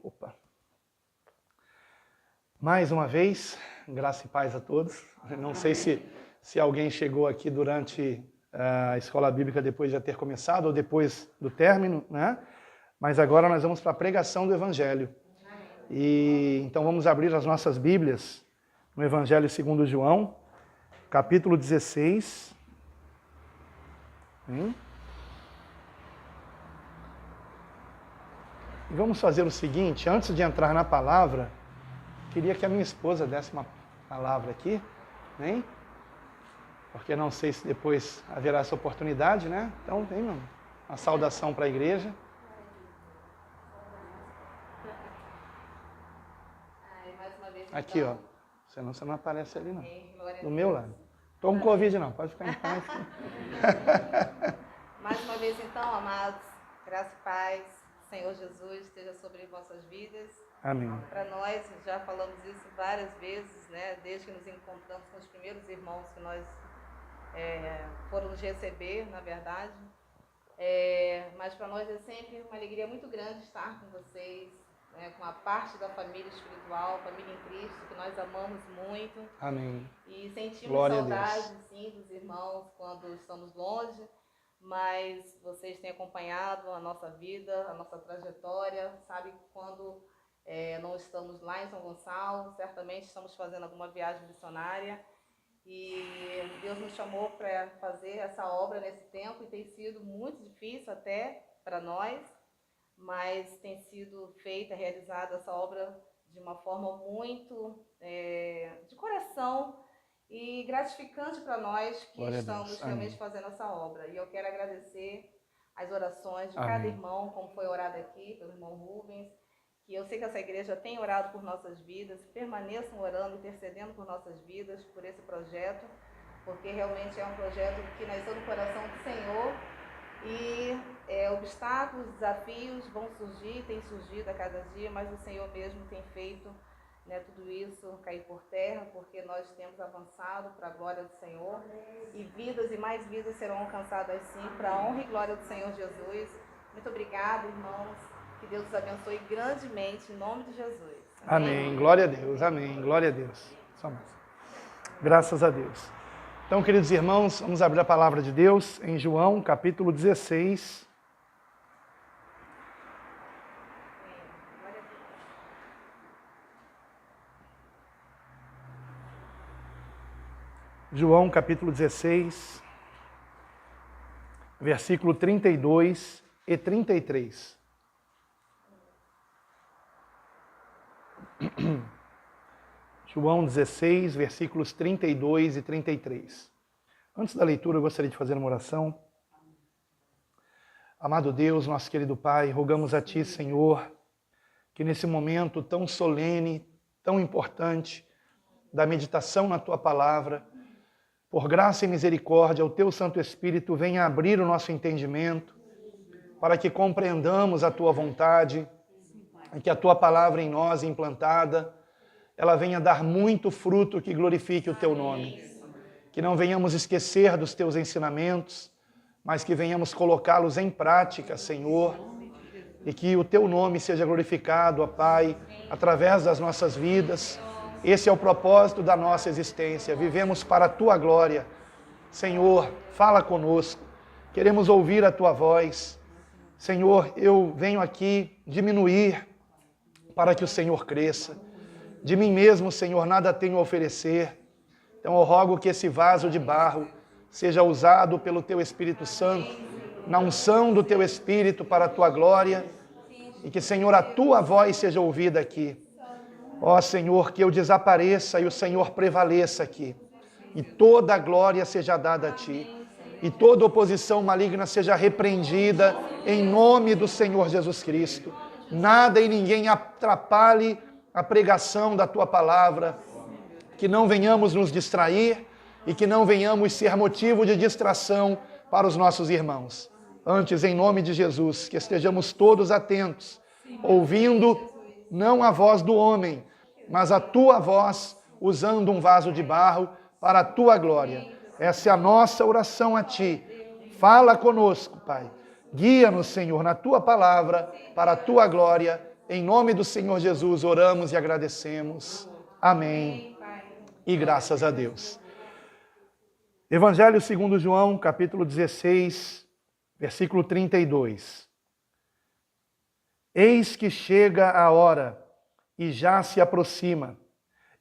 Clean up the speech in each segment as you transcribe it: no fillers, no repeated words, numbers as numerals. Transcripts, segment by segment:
Opa. Mais uma vez, graça e paz a todos. Não sei se alguém chegou aqui durante a escola bíblica depois de já ter começado ou depois do término, né? Mas agora nós vamos para a pregação do Evangelho. E então vamos abrir as nossas Bíblias no Evangelho segundo João, capítulo 16. E vamos fazer o seguinte, antes de entrar na palavra, queria que a minha esposa desse uma palavra aqui, hein? Porque não sei se depois haverá essa oportunidade, né? Então, vem, meu, uma saudação para a igreja. Aqui, ó. Senão você não aparece ali, não. Do meu lado. Estou com Covid, não. Pode ficar em paz. Mais uma vez, então, amados, graça e paz, Senhor Jesus, esteja sobre vossas vidas. Amém. Para nós, já falamos isso várias vezes, né? Desde que nos encontramos com os primeiros irmãos que nós foram nos receber, na verdade. Mas para nós é sempre uma alegria muito grande estar com vocês, né? Com a parte da família espiritual, família em Cristo, que nós amamos muito. Amém. E sentimos Glória saudade, sim, dos irmãos quando estamos longe. Mas vocês têm acompanhado a nossa vida, a nossa trajetória, sabe que quando não estamos lá em São Gonçalo, certamente estamos fazendo alguma viagem missionária e Deus nos chamou para fazer essa obra nesse tempo e tem sido muito difícil até para nós, mas tem sido feita, realizada essa obra de uma forma muito de coração, e gratificante para nós que estamos realmente fazendo essa obra. E eu quero agradecer as orações de cada irmão, como foi orado aqui pelo irmão Rubens, que eu sei que essa igreja tem orado por nossas vidas, permaneçam orando, intercedendo por nossas vidas, por esse projeto, porque realmente é um projeto que nasceu no coração do Senhor e obstáculos, desafios vão surgir, têm surgido a cada dia, mas o Senhor mesmo tem feito tudo isso cair por terra, porque nós temos avançado para a glória do Senhor e vidas e mais vidas serão alcançadas sim para a honra e glória do Senhor Jesus. Muito obrigada, irmãos, que Deus os abençoe grandemente em nome de Jesus. Amém. Amém. Glória a Deus, amém, glória a Deus. Só mais. Graças a Deus. Então, queridos irmãos, vamos abrir a palavra de Deus em João, capítulo 16. João capítulo 16, versículo 32 e 33. João 16, versículos 32 e 33. Antes da leitura, eu gostaria de fazer uma oração. Amado Deus, nosso querido Pai, rogamos a Ti, Senhor, que nesse momento tão solene, tão importante, da meditação na Tua Palavra, por graça e misericórdia, o Teu Santo Espírito venha abrir o nosso entendimento, para que compreendamos a Tua vontade, e que a Tua Palavra em nós, implantada, ela venha dar muito fruto que glorifique o Teu nome. Que não venhamos esquecer dos Teus ensinamentos, mas que venhamos colocá-los em prática, Senhor, e que o Teu nome seja glorificado, ó Pai, através das nossas vidas. Esse é o propósito da nossa existência. Vivemos para a Tua glória. Senhor, fala conosco. Queremos ouvir a Tua voz. Senhor, eu venho aqui diminuir para que o Senhor cresça. De mim mesmo, Senhor, nada tenho a oferecer. Então eu rogo que esse vaso de barro seja usado pelo Teu Espírito Santo, na unção do Teu Espírito para a Tua glória, e que, Senhor, a Tua voz seja ouvida aqui. Ó Senhor, que eu desapareça e o Senhor prevaleça aqui. E toda a glória seja dada a Ti. E toda oposição maligna seja repreendida em nome do Senhor Jesus Cristo. Nada e ninguém atrapalhe a pregação da Tua palavra. Que não venhamos nos distrair e que não venhamos ser motivo de distração para os nossos irmãos. Antes, em nome de Jesus, que estejamos todos atentos, ouvindo não a voz do homem, mas a Tua voz, usando um vaso de barro para a Tua glória. Essa é a nossa oração a Ti. Fala conosco, Pai. Guia-nos, Senhor, na Tua palavra, para a Tua glória, Em nome do Senhor Jesus, oramos e agradecemos. Amém. E graças a Deus. Evangelho segundo João, capítulo 16, versículo 32. Eis que chega a hora, e já se aproxima,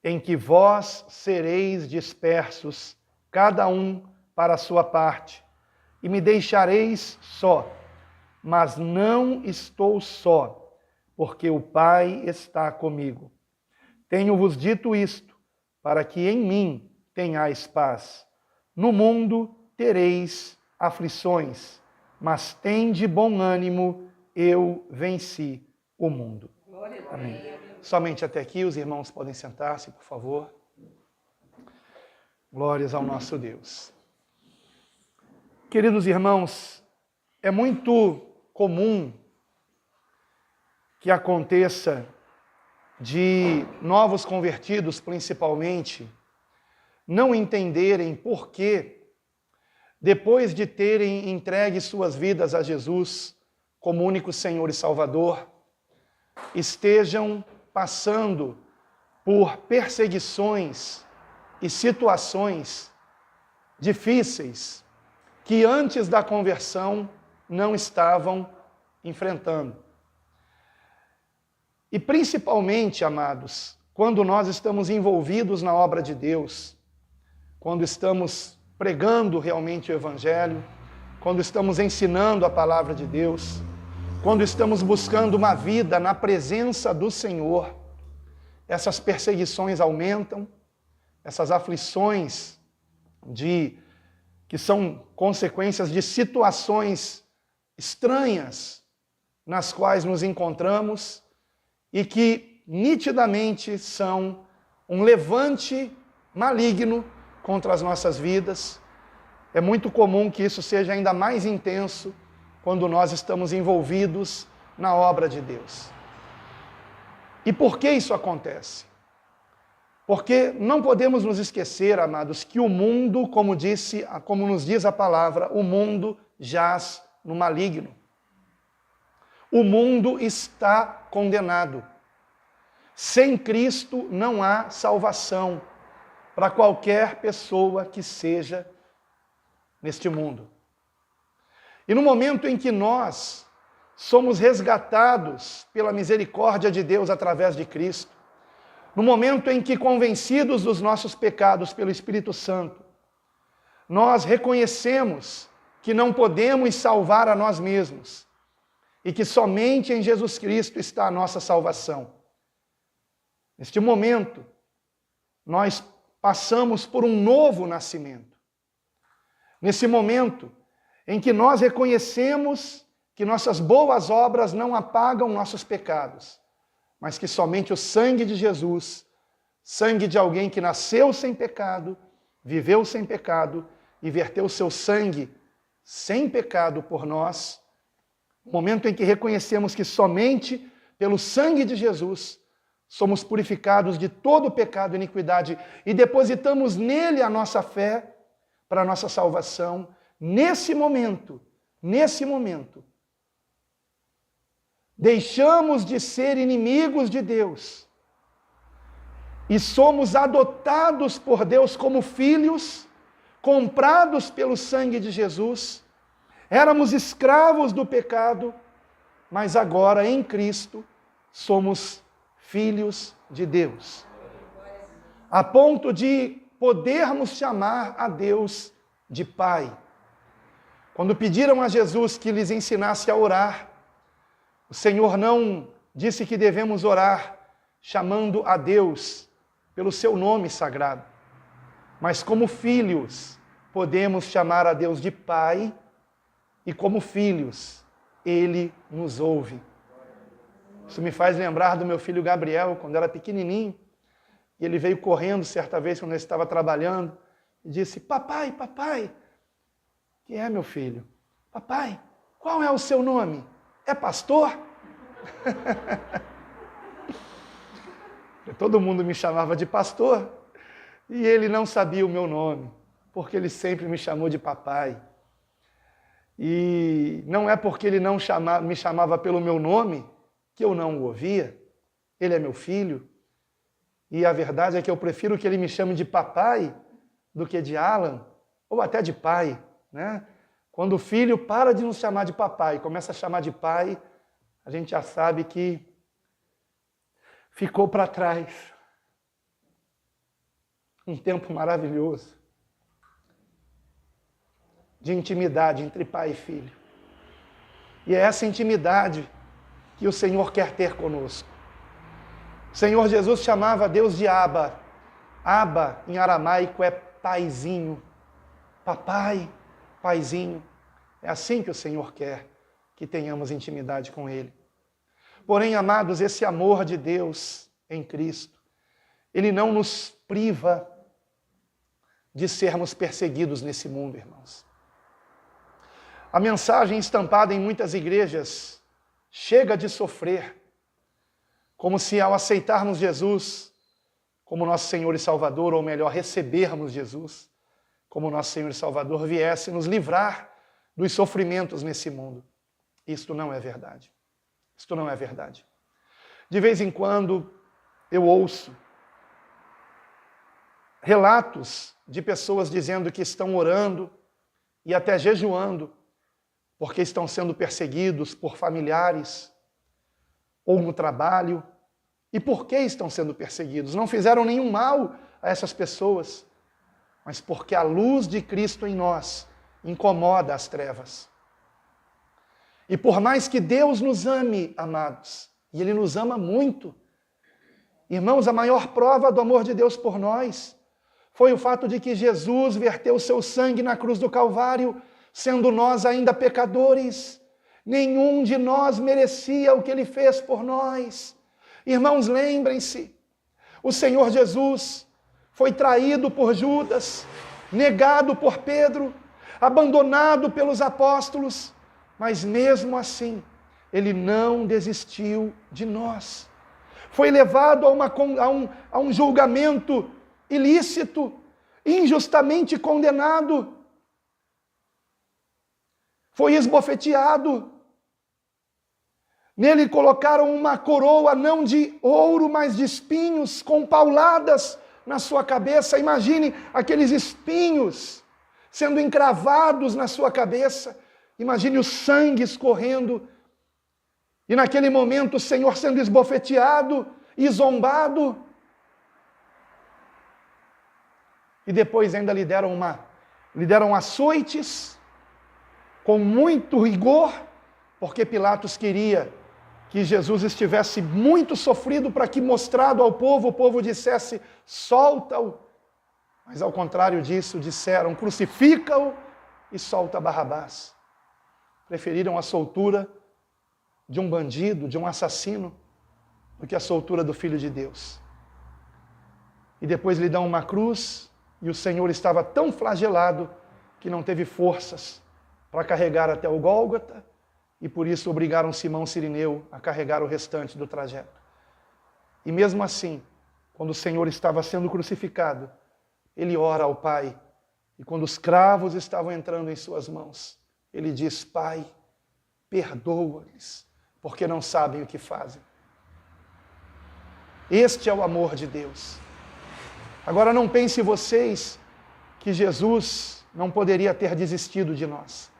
em que vós sereis dispersos, cada um para a sua parte, e me deixareis só. Mas não estou só, porque o Pai está comigo. Tenho-vos dito isto, para que em mim tenhais paz. No mundo tereis aflições, mas tende bom ânimo, eu venci o mundo. Amém. Somente até aqui, os irmãos podem sentar-se, por favor. Glórias ao nosso Deus. Queridos irmãos, é muito comum que aconteça de novos convertidos, principalmente, não entenderem por que, depois de terem entregue suas vidas a Jesus como único Senhor e Salvador, estejam passando por perseguições e situações difíceis que antes da conversão não estavam enfrentando. E principalmente, amados, quando nós estamos envolvidos na obra de Deus, quando estamos pregando realmente o Evangelho, quando estamos ensinando a palavra de Deus, quando estamos buscando uma vida na presença do Senhor, essas perseguições aumentam, essas aflições que são consequências de situações estranhas nas quais nos encontramos e que nitidamente são um levante maligno contra as nossas vidas. É muito comum que isso seja ainda mais intenso quando nós estamos envolvidos na obra de Deus. E por que isso acontece? Porque não podemos nos esquecer, amados, que o mundo, como nos diz a palavra, o mundo jaz no maligno. O mundo está condenado. Sem Cristo não há salvação para qualquer pessoa que seja neste mundo. E no momento em que nós somos resgatados pela misericórdia de Deus através de Cristo, no momento em que, convencidos dos nossos pecados pelo Espírito Santo, nós reconhecemos que não podemos salvar a nós mesmos e que somente em Jesus Cristo está a nossa salvação. Neste momento, nós passamos por um novo nascimento. Nesse momento em que nós reconhecemos que nossas boas obras não apagam nossos pecados, mas que somente o sangue de Jesus, sangue de alguém que nasceu sem pecado, viveu sem pecado e verteu seu sangue sem pecado por nós, no momento em que reconhecemos que somente pelo sangue de Jesus somos purificados de todo pecado e iniquidade e depositamos nele a nossa fé para a nossa salvação, nesse momento, deixamos de ser inimigos de Deus e somos adotados por Deus como filhos, comprados pelo sangue de Jesus. Éramos escravos do pecado, mas agora em Cristo somos filhos de Deus, a ponto de podermos chamar a Deus de Pai. Quando pediram a Jesus que lhes ensinasse a orar, o Senhor não disse que devemos orar chamando a Deus pelo seu nome sagrado, mas como filhos podemos chamar a Deus de Pai, e como filhos Ele nos ouve. Isso me faz lembrar do meu filho Gabriel, quando era pequenininho, e ele veio correndo certa vez quando eu estava trabalhando, e disse: papai, papai. Que é, meu filho? Papai, qual é o seu nome? É pastor? Todo mundo me chamava de pastor, e ele não sabia o meu nome, porque ele sempre me chamou de papai. E não é porque ele não me chamava pelo meu nome que eu não o ouvia. Ele é meu filho. E a verdade é que eu prefiro que ele me chame de papai do que de Alan, ou até de pai, né? Quando o filho para de nos chamar de papai e começa a chamar de pai, a gente já sabe que ficou para trás um tempo maravilhoso de intimidade entre pai e filho. E é essa intimidade que o Senhor quer ter conosco. O Senhor Jesus chamava Deus de Abba. Abba, em aramaico, é paizinho. Papai, paizinho. É assim que o Senhor quer que tenhamos intimidade com Ele. Porém, amados, esse amor de Deus em Cristo, Ele não nos priva de sermos perseguidos nesse mundo, irmãos. A mensagem estampada em muitas igrejas chega de sofrer, como se ao aceitarmos Jesus como nosso Senhor e Salvador, ou melhor, recebermos Jesus como nosso Senhor e Salvador, viesse nos livrar dos sofrimentos nesse mundo. Isto não é verdade. Isto não é verdade. De vez em quando eu ouço relatos de pessoas dizendo que estão orando e até jejuando porque estão sendo perseguidos por familiares ou no trabalho. E por que estão sendo perseguidos? Não fizeram nenhum mal a essas pessoas, mas porque a luz de Cristo em nós incomoda as trevas. E por mais que Deus nos ame, amados, e Ele nos ama muito, irmãos, a maior prova do amor de Deus por nós foi o fato de que Jesus verteu o seu sangue na cruz do Calvário, sendo nós ainda pecadores. Nenhum de nós merecia o que Ele fez por nós. Irmãos, lembrem-se, o Senhor Jesus foi traído por Judas, negado por Pedro, abandonado pelos apóstolos, mas mesmo assim, Ele não desistiu de nós. Foi levado a um julgamento ilícito, injustamente condenado. Foi esbofeteado. Nele colocaram uma coroa não de ouro, mas de espinhos, com pauladas na sua cabeça. Imagine aqueles espinhos sendo encravados na sua cabeça. Imagine o sangue escorrendo. E naquele momento o Senhor sendo esbofeteado e zombado. E depois ainda lhe deram açoites com muito rigor, porque Pilatos queria que Jesus estivesse muito sofrido para que, mostrado ao povo, o povo dissesse, solta-o. Mas ao contrário disso, disseram, crucifica-o e solta Barrabás. Preferiram a soltura de um bandido, de um assassino, do que a soltura do Filho de Deus. E depois lhe dão uma cruz, e o Senhor estava tão flagelado que não teve forças para carregar até o Gólgota, e por isso obrigaram Simão Cirineu a carregar o restante do trajeto. E mesmo assim, quando o Senhor estava sendo crucificado, ele ora ao Pai, e quando os cravos estavam entrando em suas mãos, ele diz, Pai, perdoa-lhes, porque não sabem o que fazem. Este é o amor de Deus. Agora não pense vocês que Jesus não poderia ter desistido de nós.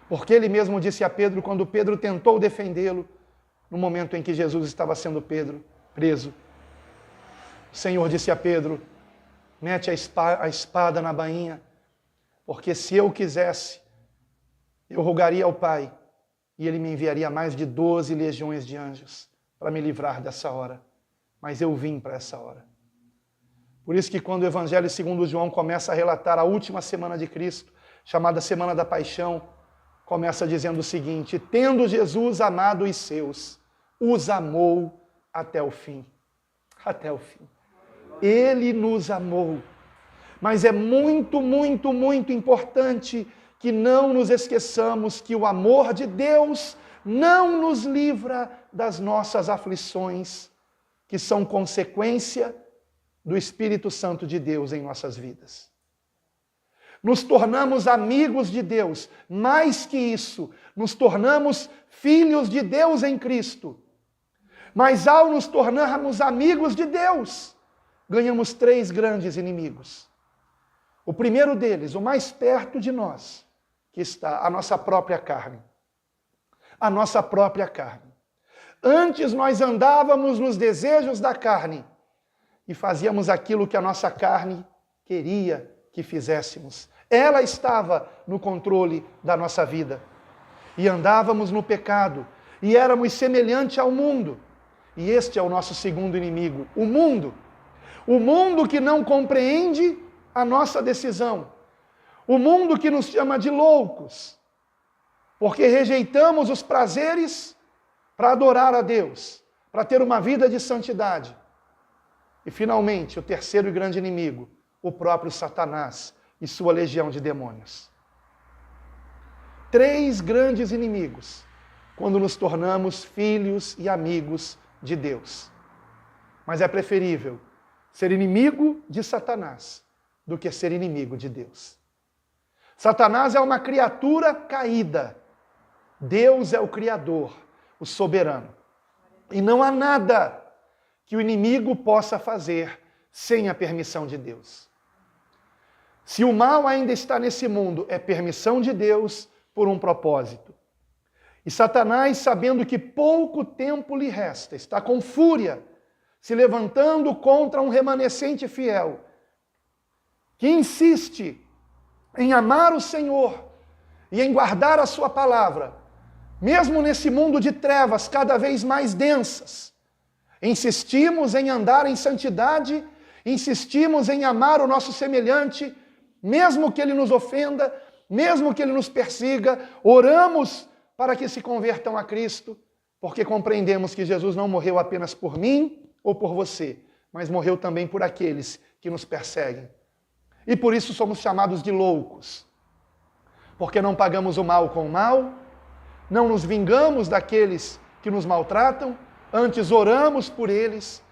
Porque ele mesmo disse a Pedro, quando Pedro tentou defendê-lo, no momento em que Jesus estava sendo preso. O Senhor disse a Pedro, mete a espada na bainha, porque se eu quisesse, eu rogaria ao Pai, e Ele me enviaria mais de 12 legiões de anjos para me livrar dessa hora. Mas eu vim para essa hora. Por isso que quando o Evangelho segundo João começa a relatar a última semana de Cristo, chamada Semana da Paixão, começa dizendo o seguinte, tendo Jesus amado os seus, os amou até o fim. Até o fim. Ele nos amou. Mas é muito, muito, muito importante que não nos esqueçamos que o amor de Deus não nos livra das nossas aflições, que são consequência do Espírito Santo de Deus em nossas vidas. Nos tornamos amigos de Deus, mais que isso, nos tornamos filhos de Deus em Cristo, Mas ao nos tornarmos amigos de Deus, ganhamos 3 grandes inimigos. O primeiro deles, o mais perto de nós, que está a nossa própria carne. A nossa própria carne. Antes nós andávamos nos desejos da carne e fazíamos aquilo que a nossa carne queria que fizéssemos. Ela estava no controle da nossa vida. E andávamos no pecado e éramos semelhantes ao mundo. E este é o nosso segundo inimigo, o mundo. O mundo que não compreende a nossa decisão. O mundo que nos chama de loucos, porque rejeitamos os prazeres para adorar a Deus, para ter uma vida de santidade. E finalmente, o terceiro e grande inimigo, o próprio Satanás e sua legião de demônios. 3 grandes inimigos quando nos tornamos filhos e amigos de Deus. Mas é preferível ser inimigo de Satanás do que ser inimigo de Deus. Satanás é uma criatura caída. Deus é o Criador, o soberano. E não há nada que o inimigo possa fazer sem a permissão de Deus. Se o mal ainda está nesse mundo, é permissão de Deus por um propósito. E Satanás, sabendo que pouco tempo lhe resta, está com fúria, se levantando contra um remanescente fiel, que insiste em amar o Senhor e em guardar a sua palavra, mesmo nesse mundo de trevas cada vez mais densas. Insistimos em andar em santidade, insistimos em amar o nosso semelhante, mesmo que ele nos ofenda, mesmo que ele nos persiga, oramos para que se convertam a Cristo, porque compreendemos que Jesus não morreu apenas por mim ou por você, mas morreu também por aqueles que nos perseguem. E por isso somos chamados de loucos, porque não pagamos o mal com o mal, não nos vingamos daqueles que nos maltratam, antes oramos por eles,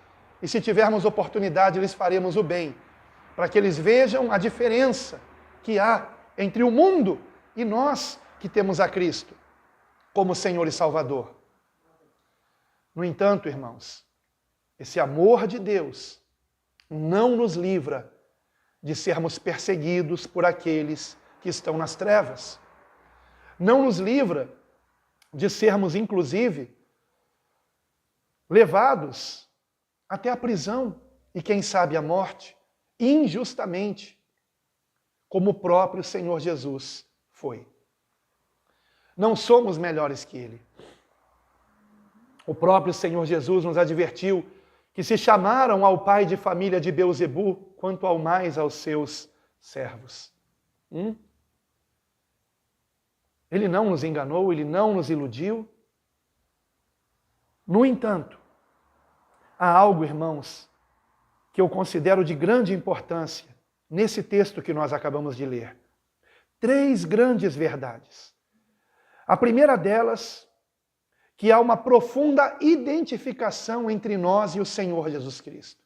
e se tivermos oportunidade, lhes faremos o bem, para que eles vejam a diferença que há entre o mundo e nós que temos a Cristo como Senhor e Salvador. No entanto, irmãos, esse amor de Deus não nos livra de sermos perseguidos por aqueles que estão nas trevas. Não nos livra de sermos, inclusive, levados até a prisão e, quem sabe, a morte, injustamente, como o próprio Senhor Jesus foi. Não somos melhores que Ele. O próprio Senhor Jesus nos advertiu que se chamaram ao pai de família de Beelzebu, quanto ao mais aos seus servos. Ele não nos enganou, Ele não nos iludiu. No entanto, há algo, irmãos, que eu considero de grande importância nesse texto que nós acabamos de ler. 3 grandes verdades. A primeira delas, que há uma profunda identificação entre nós e o Senhor Jesus Cristo.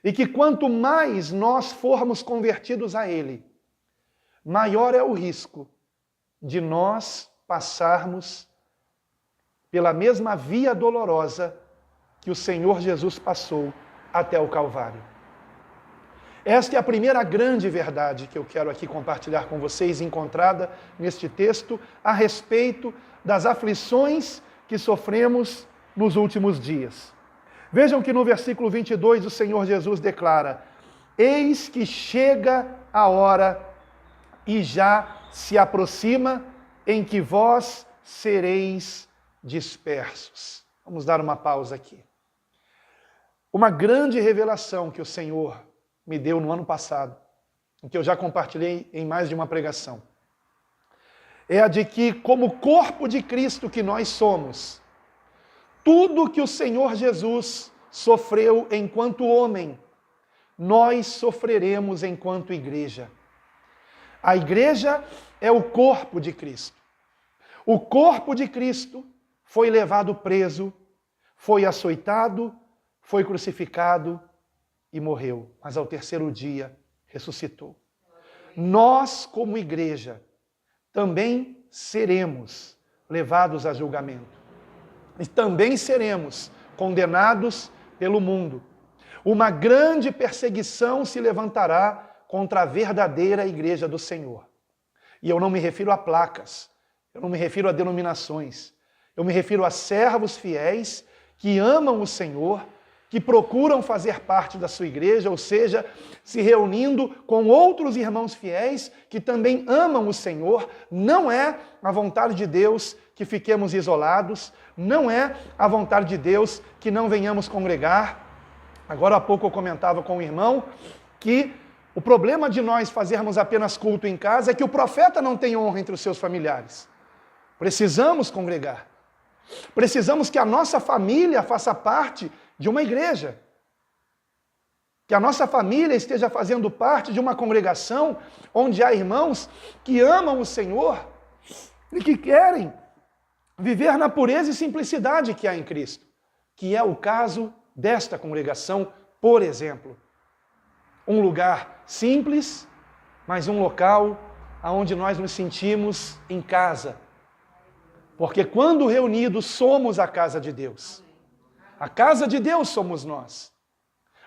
E que quanto mais nós formos convertidos a Ele, maior é o risco de nós passarmos pela mesma via dolorosa que o Senhor Jesus passou até o Calvário. Esta é a primeira grande verdade que eu quero aqui compartilhar com vocês, encontrada neste texto, a respeito das aflições que sofremos nos últimos dias. Vejam que no versículo 22 o Senhor Jesus declara: eis que chega a hora e já se aproxima em que vós sereis dispersos. Vamos dar uma pausa aqui. Uma grande revelação que o Senhor me deu no ano passado, em que eu já compartilhei em mais de uma pregação, é a de que, como corpo de Cristo que nós somos, tudo que o Senhor Jesus sofreu enquanto homem, nós sofreremos enquanto igreja. A igreja é o corpo de Cristo. O corpo de Cristo foi levado preso, foi açoitado, foi crucificado e morreu, mas ao terceiro dia ressuscitou. Nós, como igreja, também seremos levados a julgamento. e também seremos condenados pelo mundo. Uma grande perseguição se levantará contra a verdadeira igreja do Senhor. E eu não me refiro a placas, eu não me refiro a denominações, eu me refiro a servos fiéis que amam o Senhor, que procuram fazer parte da sua igreja, ou seja, se reunindo com outros irmãos fiéis que também amam o Senhor. Não é a vontade de Deus que fiquemos isolados, não é a vontade de Deus que não venhamos congregar. Agora há pouco eu comentava com o irmão que o problema de nós fazermos apenas culto em casa é que o profeta não tem honra entre os seus familiares. Precisamos congregar. Precisamos que a nossa família faça parte de uma igreja. Que a nossa família esteja fazendo parte de uma congregação onde há irmãos que amam o Senhor e que querem viver na pureza e simplicidade que há em Cristo. Que é o caso desta congregação, por exemplo. Um lugar simples, mas um local onde nós nos sentimos em casa. Porque quando reunidos somos a casa de Deus. A casa de Deus somos nós.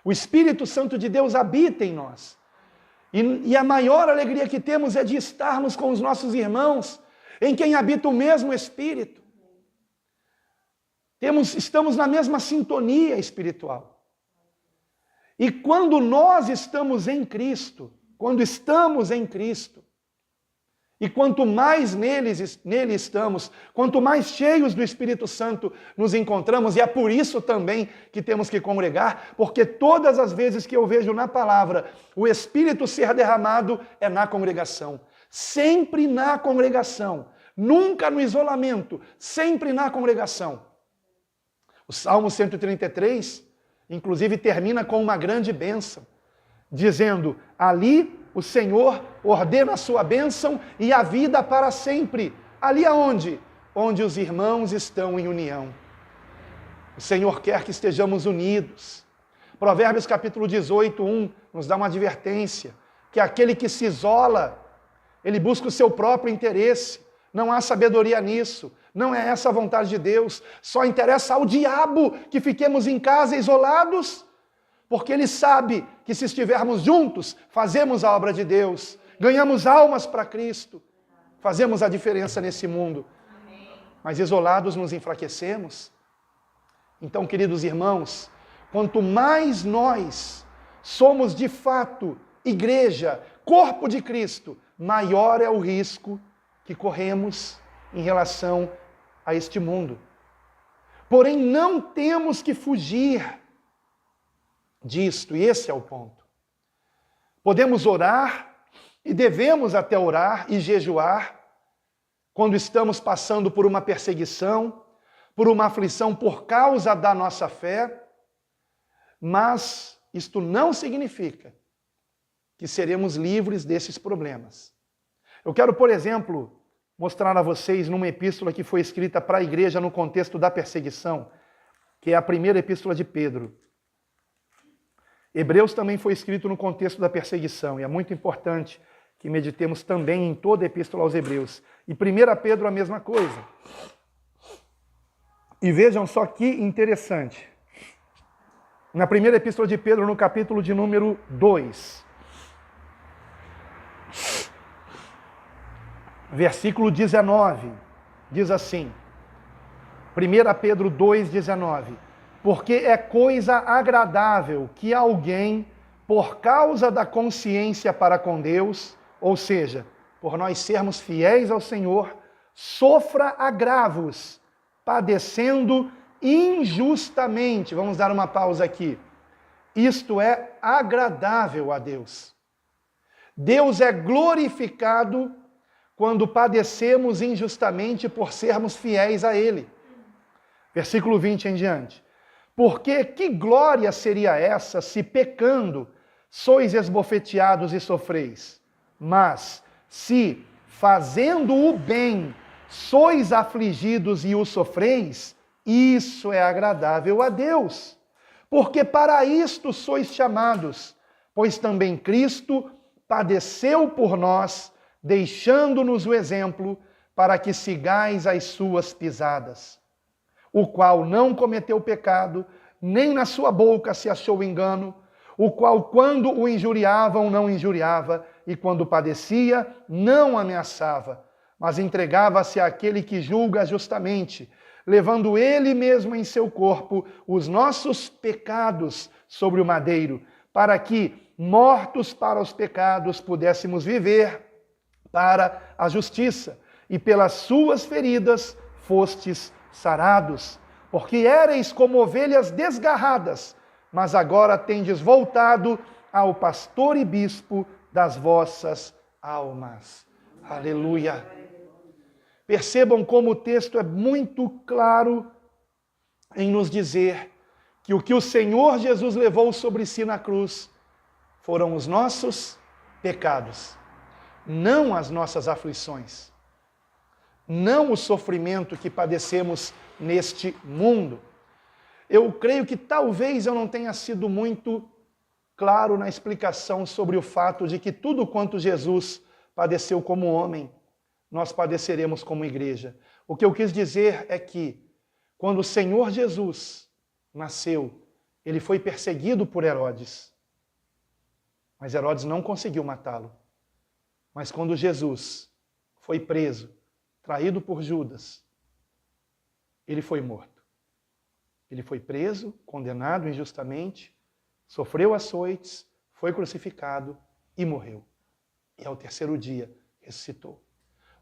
O Espírito Santo de Deus habita em nós. E a maior alegria que temos é de estarmos com os nossos irmãos, em quem habita o mesmo Espírito. Estamos na mesma sintonia espiritual. E quando nós estamos em Cristo, e quanto mais nele estamos, quanto mais cheios do Espírito Santo nos encontramos, e é por isso também que temos que congregar, porque todas as vezes que eu vejo na palavra o Espírito ser derramado é na congregação. Sempre na congregação, nunca no isolamento, sempre na congregação. O Salmo 133, inclusive, termina com uma grande bênção, dizendo, ali o Senhor ordena a sua bênção e a vida para sempre. Ali aonde? Onde os irmãos estão em união. O Senhor quer que estejamos unidos. Provérbios capítulo 18, 1, nos dá uma advertência, que aquele que se isola, ele busca o seu próprio interesse. Não há sabedoria nisso. Não é essa a vontade de Deus. Só interessa ao diabo que fiquemos em casa isolados, porque ele sabe que se estivermos juntos, fazemos a obra de Deus, ganhamos almas para Cristo, fazemos a diferença nesse mundo. Mas isolados nos enfraquecemos. Então, queridos irmãos, quanto mais nós somos de fato igreja, corpo de Cristo, maior é o risco que corremos em relação a este mundo. Porém, não temos que fugir disto, e esse é o ponto. Podemos orar, e devemos até orar e jejuar, quando estamos passando por uma perseguição, por uma aflição por causa da nossa fé, mas isto não significa que seremos livres desses problemas. Eu quero, por exemplo, mostrar a vocês numa epístola que foi escrita para a igreja no contexto da perseguição, que é a primeira epístola de Pedro. Hebreus também foi escrito no contexto da perseguição, e é muito importante que meditemos também em toda a epístola aos Hebreus. E 1 Pedro a mesma coisa. E vejam só que interessante. Na primeira epístola de Pedro, no capítulo de número 2, versículo 19, diz assim, 1 Pedro 2,19, porque é coisa agradável que alguém, por causa da consciência para com Deus, ou seja, por nós sermos fiéis ao Senhor, sofra agravos, padecendo injustamente. Vamos dar uma pausa aqui. Isto é agradável a Deus. Deus é glorificado quando padecemos injustamente por sermos fiéis a Ele. Versículo 20 em diante. Porque que glória seria essa se pecando sois esbofeteados e sofreis? Mas se fazendo o bem sois afligidos e o sofreis, isso é agradável a Deus. Porque para isto sois chamados, pois também Cristo padeceu por nós, deixando-nos o exemplo para que sigais as suas pisadas. o qual não cometeu pecado, nem na sua boca se achou engano, o qual, quando o injuriavam, não injuriava, e quando padecia, não ameaçava, mas entregava-se àquele que julga justamente, levando ele mesmo em seu corpo os nossos pecados sobre o madeiro, para que, mortos para os pecados, pudéssemos viver para a justiça, e pelas suas feridas fostes sarados, porque éreis como ovelhas desgarradas, mas agora tendes voltado ao pastor e bispo das vossas almas. Aleluia! Percebam como o texto é muito claro em nos dizer que o Senhor Jesus levou sobre si na cruz foram os nossos pecados, não as nossas aflições, não o sofrimento que padecemos neste mundo. Eu creio que talvez eu não tenha sido muito claro na explicação sobre o fato de que tudo quanto Jesus padeceu como homem, nós padeceremos como igreja. O que eu quis dizer é que, quando o Senhor Jesus nasceu, ele foi perseguido por Herodes. Mas Herodes não conseguiu matá-lo. Mas quando Jesus foi preso, traído por Judas, ele foi morto. Ele foi preso, condenado injustamente, sofreu açoites, foi crucificado e morreu. E ao terceiro dia ressuscitou.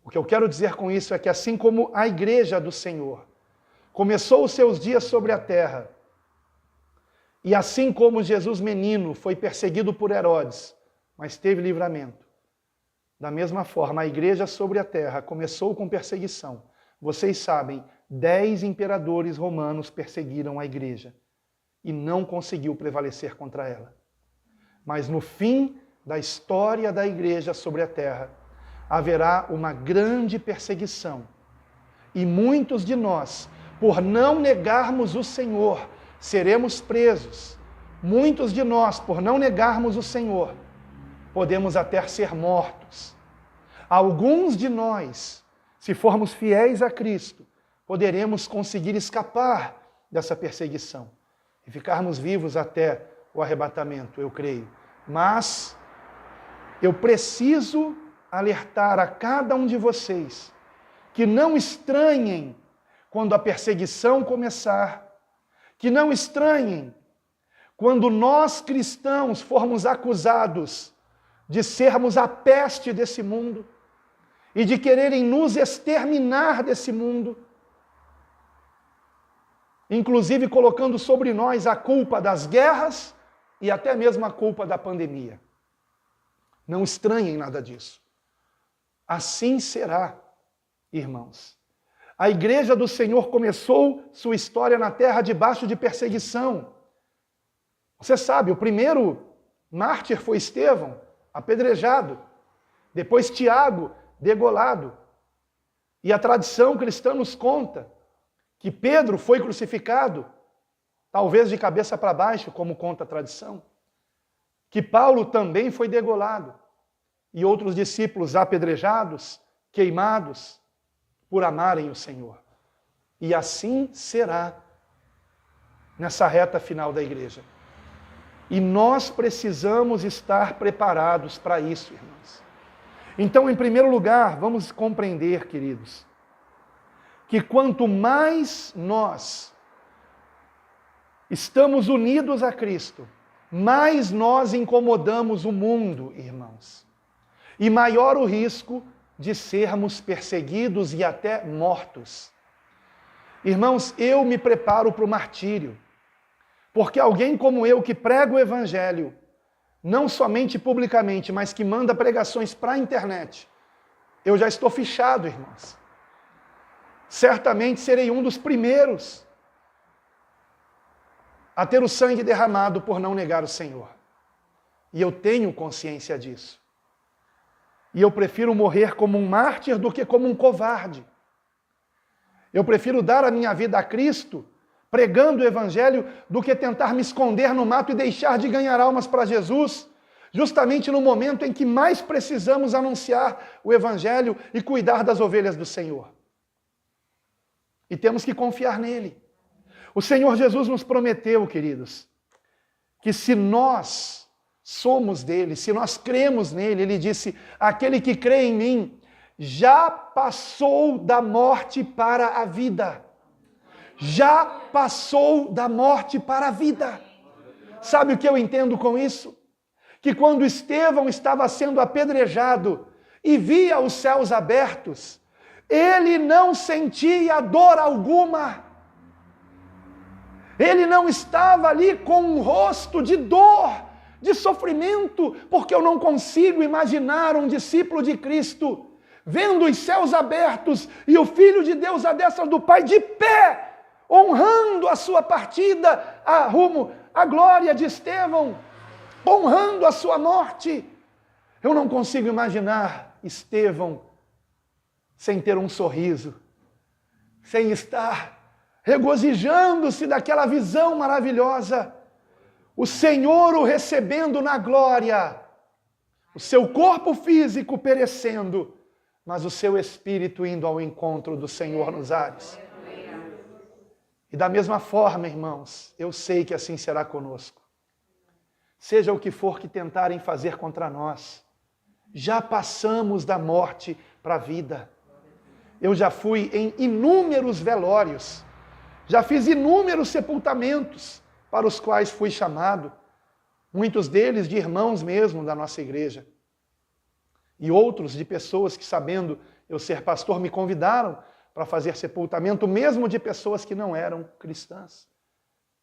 O que eu quero dizer com isso é que assim como a igreja do Senhor começou os seus dias sobre a terra, e assim como Jesus menino foi perseguido por Herodes, mas teve livramento, da mesma forma a igreja sobre a terra começou com perseguição. Vocês sabem, 10 imperadores romanos perseguiram a igreja e não conseguiu prevalecer contra ela. Mas no fim da história da igreja sobre a terra, haverá uma grande perseguição. E muitos de nós, por não negarmos o Senhor, seremos presos. Muitos de nós, por não negarmos o Senhor, podemos até ser mortos. Alguns de nós, se formos fiéis a Cristo, poderemos conseguir escapar dessa perseguição e ficarmos vivos até o arrebatamento, eu creio. Mas eu preciso alertar a cada um de vocês que não estranhem quando a perseguição começar, que não estranhem quando nós cristãos formos acusados de sermos a peste desse mundo e de quererem nos exterminar desse mundo, inclusive colocando sobre nós a culpa das guerras e até mesmo a culpa da pandemia. Não estranhem nada disso. Assim será, irmãos. A igreja do Senhor começou sua história na terra debaixo de perseguição. Você sabe, o primeiro mártir foi Estevão, apedrejado. Depois Tiago, degolado. E a tradição cristã nos conta que Pedro foi crucificado, talvez de cabeça para baixo, como conta a tradição. Que Paulo também foi degolado. E outros discípulos apedrejados, queimados, por amarem o Senhor. E assim será nessa reta final da igreja. E nós precisamos estar preparados para isso, irmãos. Então, em primeiro lugar, vamos compreender, queridos, que quanto mais nós estamos unidos a Cristo, mais nós incomodamos o mundo, irmãos. E maior o risco de sermos perseguidos e até mortos. Irmãos, eu me preparo para o martírio, porque alguém como eu que prega o Evangelho, não somente publicamente, mas que manda pregações para a internet, eu já estou fichado, irmãos. Certamente serei um dos primeiros a ter o sangue derramado por não negar o Senhor. E eu tenho consciência disso. E eu prefiro morrer como um mártir do que como um covarde. Eu prefiro dar a minha vida a Cristo, pregando o Evangelho, do que tentar me esconder no mato e deixar de ganhar almas para Jesus, justamente no momento em que mais precisamos anunciar o Evangelho e cuidar das ovelhas do Senhor. E temos que confiar nele. O Senhor Jesus nos prometeu, queridos, que se nós somos dele, se nós cremos nele, ele disse, aquele que crê em mim já passou da morte para a vida. Já passou da morte para a vida. Sabe o que eu entendo com isso? Que quando Estevão estava sendo apedrejado e via os céus abertos, ele não sentia dor alguma. Ele não estava ali com um rosto de dor, de sofrimento, porque eu não consigo imaginar um discípulo de Cristo vendo os céus abertos e o Filho de Deus à destra do Pai de pé, honrando a sua partida rumo à glória de Estevão, honrando a sua morte. Eu não consigo imaginar Estevão sem ter um sorriso, sem estar regozijando-se daquela visão maravilhosa, o Senhor o recebendo na glória, o seu corpo físico perecendo, mas o seu espírito indo ao encontro do Senhor nos ares. E da mesma forma, irmãos, eu sei que assim será conosco. Seja o que for que tentarem fazer contra nós, já passamos da morte para a vida. Eu já fui em inúmeros velórios, já fiz inúmeros sepultamentos para os quais fui chamado, muitos deles de irmãos mesmo da nossa igreja. E outros de pessoas que, sabendo eu ser pastor, me convidaram para fazer sepultamento, mesmo de pessoas que não eram cristãs.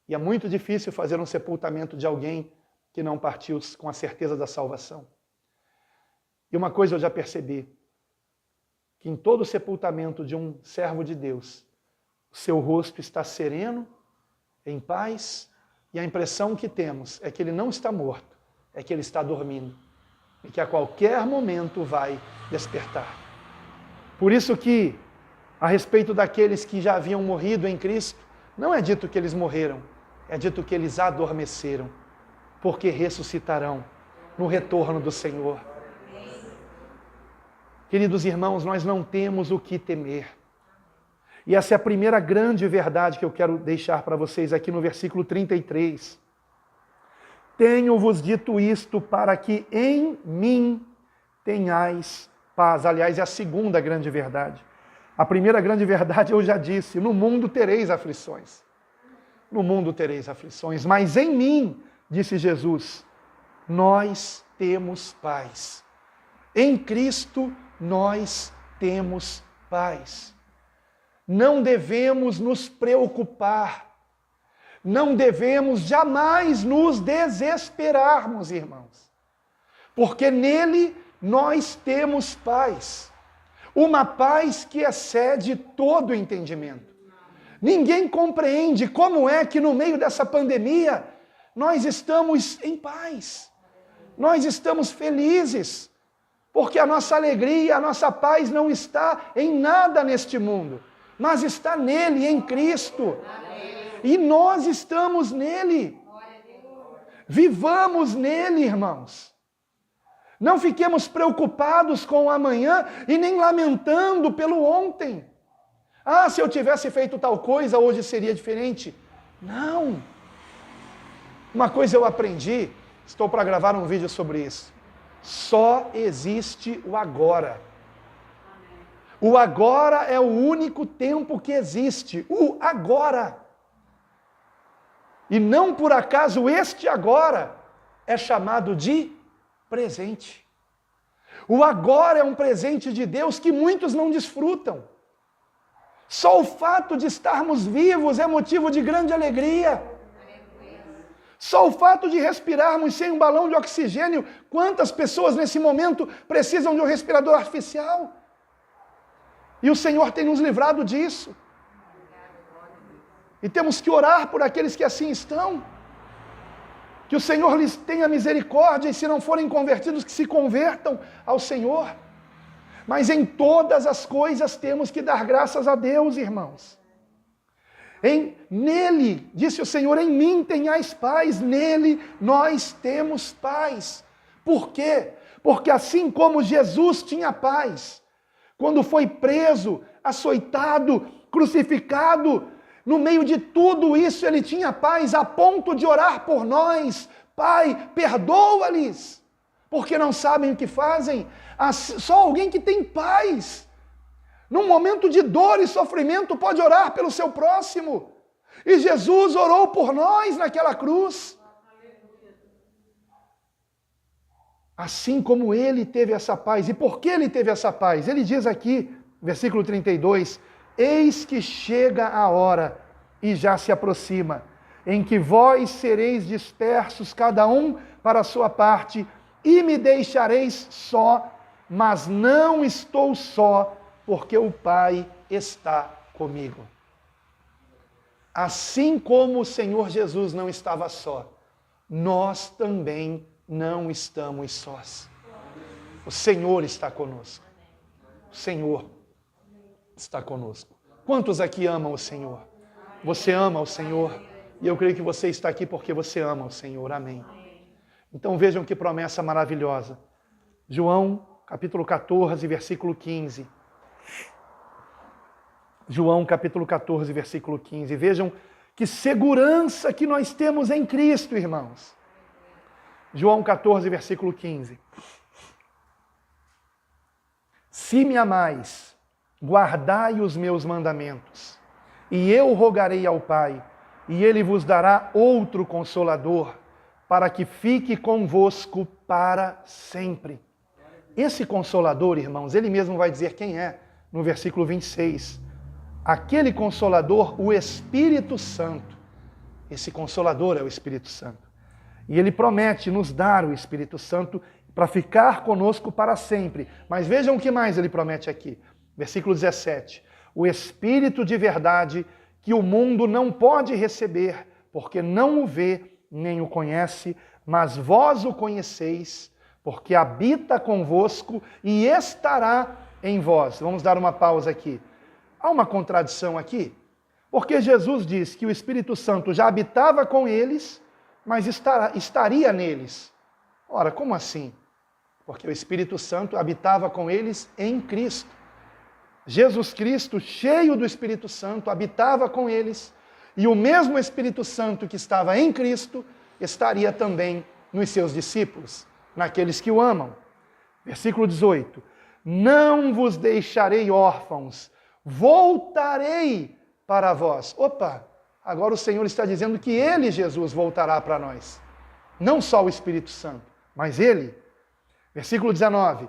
E é muito difícil fazer um sepultamento de alguém que não partiu com a certeza da salvação. E uma coisa eu já percebi, que em todo sepultamento de um servo de Deus, o seu rosto está sereno, em paz, e a impressão que temos é que ele não está morto, é que ele está dormindo, e que a qualquer momento vai despertar. Por isso que, a respeito daqueles que já haviam morrido em Cristo, não é dito que eles morreram, é dito que eles adormeceram, porque ressuscitarão no retorno do Senhor. Queridos irmãos, nós não temos o que temer. E essa é a primeira grande verdade que eu quero deixar para vocês aqui no versículo 33. Tenho-vos dito isto para que em mim tenhais paz. Aliás, é a segunda grande verdade. A primeira grande verdade eu já disse, no mundo tereis aflições. No mundo tereis aflições, mas em mim, disse Jesus, nós temos paz. Em Cristo nós temos paz. Não devemos nos preocupar, não devemos jamais nos desesperarmos, irmãos, porque nele nós temos paz, uma paz que excede todo entendimento. Ninguém compreende como é que no meio dessa pandemia nós estamos em paz, nós estamos felizes, porque a nossa alegria, a nossa paz não está em nada neste mundo, mas está nele, em Cristo. E nós estamos nele. Vivamos nele, irmãos. Não fiquemos preocupados com o amanhã e nem lamentando pelo ontem. Ah, se eu tivesse feito tal coisa, hoje seria diferente. Não. Uma coisa eu aprendi, estou para gravar um vídeo sobre isso. Só existe o agora. O agora é o único tempo que existe, o agora. E não por acaso este agora é chamado de presente. O agora é um presente de Deus que muitos não desfrutam. Só o fato de estarmos vivos é motivo de grande alegria. Só o fato de respirarmos sem um balão de oxigênio, quantas pessoas nesse momento precisam de um respirador artificial? E o Senhor tem nos livrado disso. E temos que orar por aqueles que assim estão. Que o Senhor lhes tenha misericórdia e se não forem convertidos, que se convertam ao Senhor. Mas em todas as coisas temos que dar graças a Deus, irmãos. Nele, disse o Senhor, em mim tenhais paz, nele nós temos paz. Por quê? Porque assim como Jesus tinha paz, quando foi preso, açoitado, crucificado, no meio de tudo isso ele tinha paz a ponto de orar por nós. Pai, perdoa-lhes, porque não sabem o que fazem. Só alguém que tem paz, num momento de dor e sofrimento, pode orar pelo seu próximo. E Jesus orou por nós naquela cruz. Assim como ele teve essa paz. E por que ele teve essa paz? Ele diz aqui, versículo 32, eis que chega a hora, e já se aproxima, em que vós sereis dispersos, cada um para a sua parte, e me deixareis só, mas não estou só, porque o Pai está comigo. Assim como o Senhor Jesus não estava só, nós também não estamos sós. O Senhor está conosco. O Senhor está conosco. Quantos aqui amam o Senhor? Você ama o Senhor? E eu creio que você está aqui porque você ama o Senhor. Amém. Então vejam que promessa maravilhosa. João, capítulo 14, versículo 15. João, capítulo 14, versículo 15. Vejam que segurança que nós temos em Cristo, irmãos. João 14, versículo 15. Se me amais, guardai os meus mandamentos, e eu rogarei ao Pai, e ele vos dará outro Consolador, para que fique convosco para sempre. Esse Consolador, irmãos, ele mesmo vai dizer quem é, no versículo 26. Aquele Consolador, o Espírito Santo. Esse Consolador é o Espírito Santo. E ele promete nos dar o Espírito Santo para ficar conosco para sempre. Mas vejam o que mais ele promete aqui. Versículo 17. O Espírito de verdade que o mundo não pode receber, porque não o vê nem o conhece, mas vós o conheceis, porque habita convosco e estará em vós. Vamos dar uma pausa aqui. Há uma contradição aqui, porque Jesus diz que o Espírito Santo já habitava com eles, mas estaria neles. Ora, como assim? Porque o Espírito Santo habitava com eles em Cristo. Jesus Cristo, cheio do Espírito Santo, habitava com eles, e o mesmo Espírito Santo que estava em Cristo, estaria também nos seus discípulos, naqueles que o amam. Versículo 18. Não vos deixarei órfãos, voltarei para vós. Opa! Agora o Senhor está dizendo que Ele, Jesus, voltará para nós. Não só o Espírito Santo, mas Ele. Versículo 19.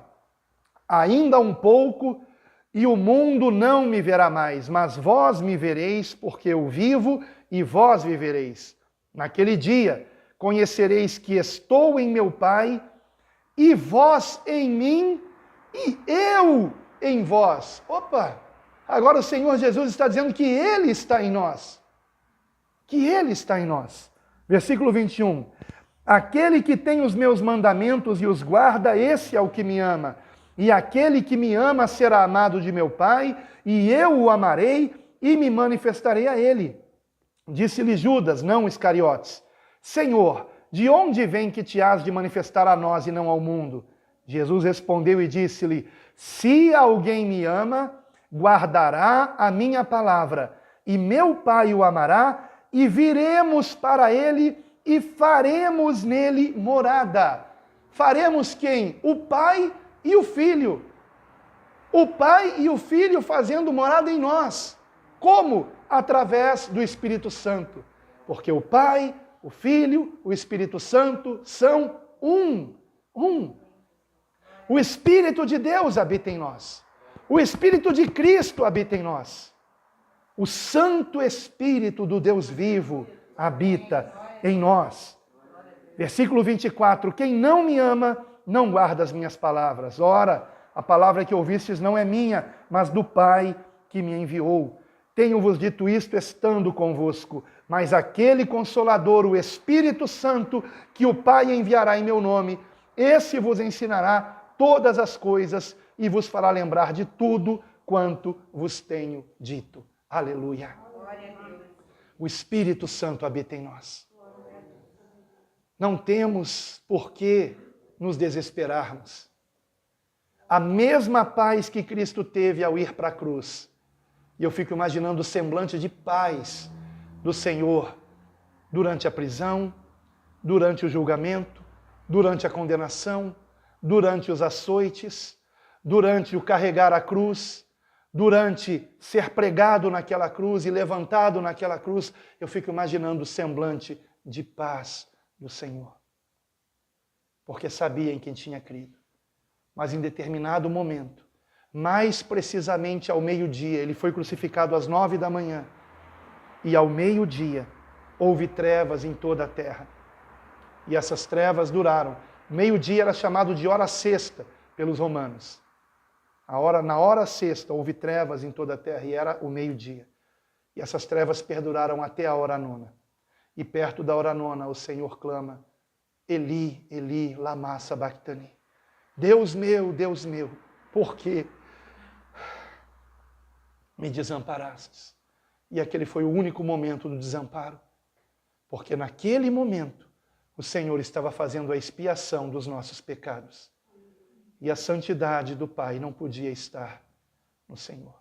Ainda um pouco, e o mundo não me verá mais, mas vós me vereis, porque eu vivo, e vós vivereis. Naquele dia, conhecereis que estou em meu Pai, e vós em mim, e eu em vós. Opa! Agora o Senhor Jesus está dizendo que Ele está em nós. Que Ele está em nós. Versículo 21. Aquele que tem os meus mandamentos e os guarda, esse é o que me ama. E aquele que me ama será amado de meu Pai, e eu o amarei e me manifestarei a ele. Disse-lhe Judas, não Iscariotes: Senhor, de onde vem que te has de manifestar a nós e não ao mundo? Jesus respondeu e disse-lhe: Se alguém me ama, guardará a minha palavra, e meu Pai o amará, e viremos para ele e faremos nele morada. Faremos quem? O Pai e o Filho. O Pai e o Filho fazendo morada em nós. Como? Através do Espírito Santo. Porque o Pai, o Filho, o Espírito Santo são um. O Espírito de Deus habita em nós. O Espírito de Cristo habita em nós. O Santo Espírito do Deus vivo habita em nós. Versículo 24. Quem não me ama, não guarda as minhas palavras. Ora, a palavra que ouvistes não é minha, mas do Pai que me enviou. Tenho-vos dito isto estando convosco, mas aquele Consolador, o Espírito Santo, que o Pai enviará em meu nome, esse vos ensinará todas as coisas e vos fará lembrar de tudo quanto vos tenho dito. Aleluia. O Espírito Santo habita em nós. Não temos por que nos desesperarmos. A mesma paz que Cristo teve ao ir para a cruz, E eu fico imaginando o semblante de paz do Senhor durante a prisão, durante o julgamento, durante a condenação, durante os açoites, durante o carregar a cruz, durante ser pregado naquela cruz e levantado naquela cruz. Eu fico imaginando o semblante de paz do Senhor. Porque sabia em quem tinha crido. Mas em determinado momento, mais precisamente ao meio-dia, ele foi crucificado às 9 da manhã. E ao meio-dia, houve trevas em toda a terra. E essas trevas duraram. Meio-dia era chamado de hora sexta pelos romanos. Na hora sexta houve trevas em toda a terra e era o meio-dia. E essas trevas perduraram até a hora nona. E perto da hora nona o Senhor clama: Eli, Eli, lama sabachthani. Deus meu, por que me desamparastes? E aquele foi o único momento do desamparo. Porque naquele momento o Senhor estava fazendo a expiação dos nossos pecados. E a santidade do Pai não podia estar no Senhor.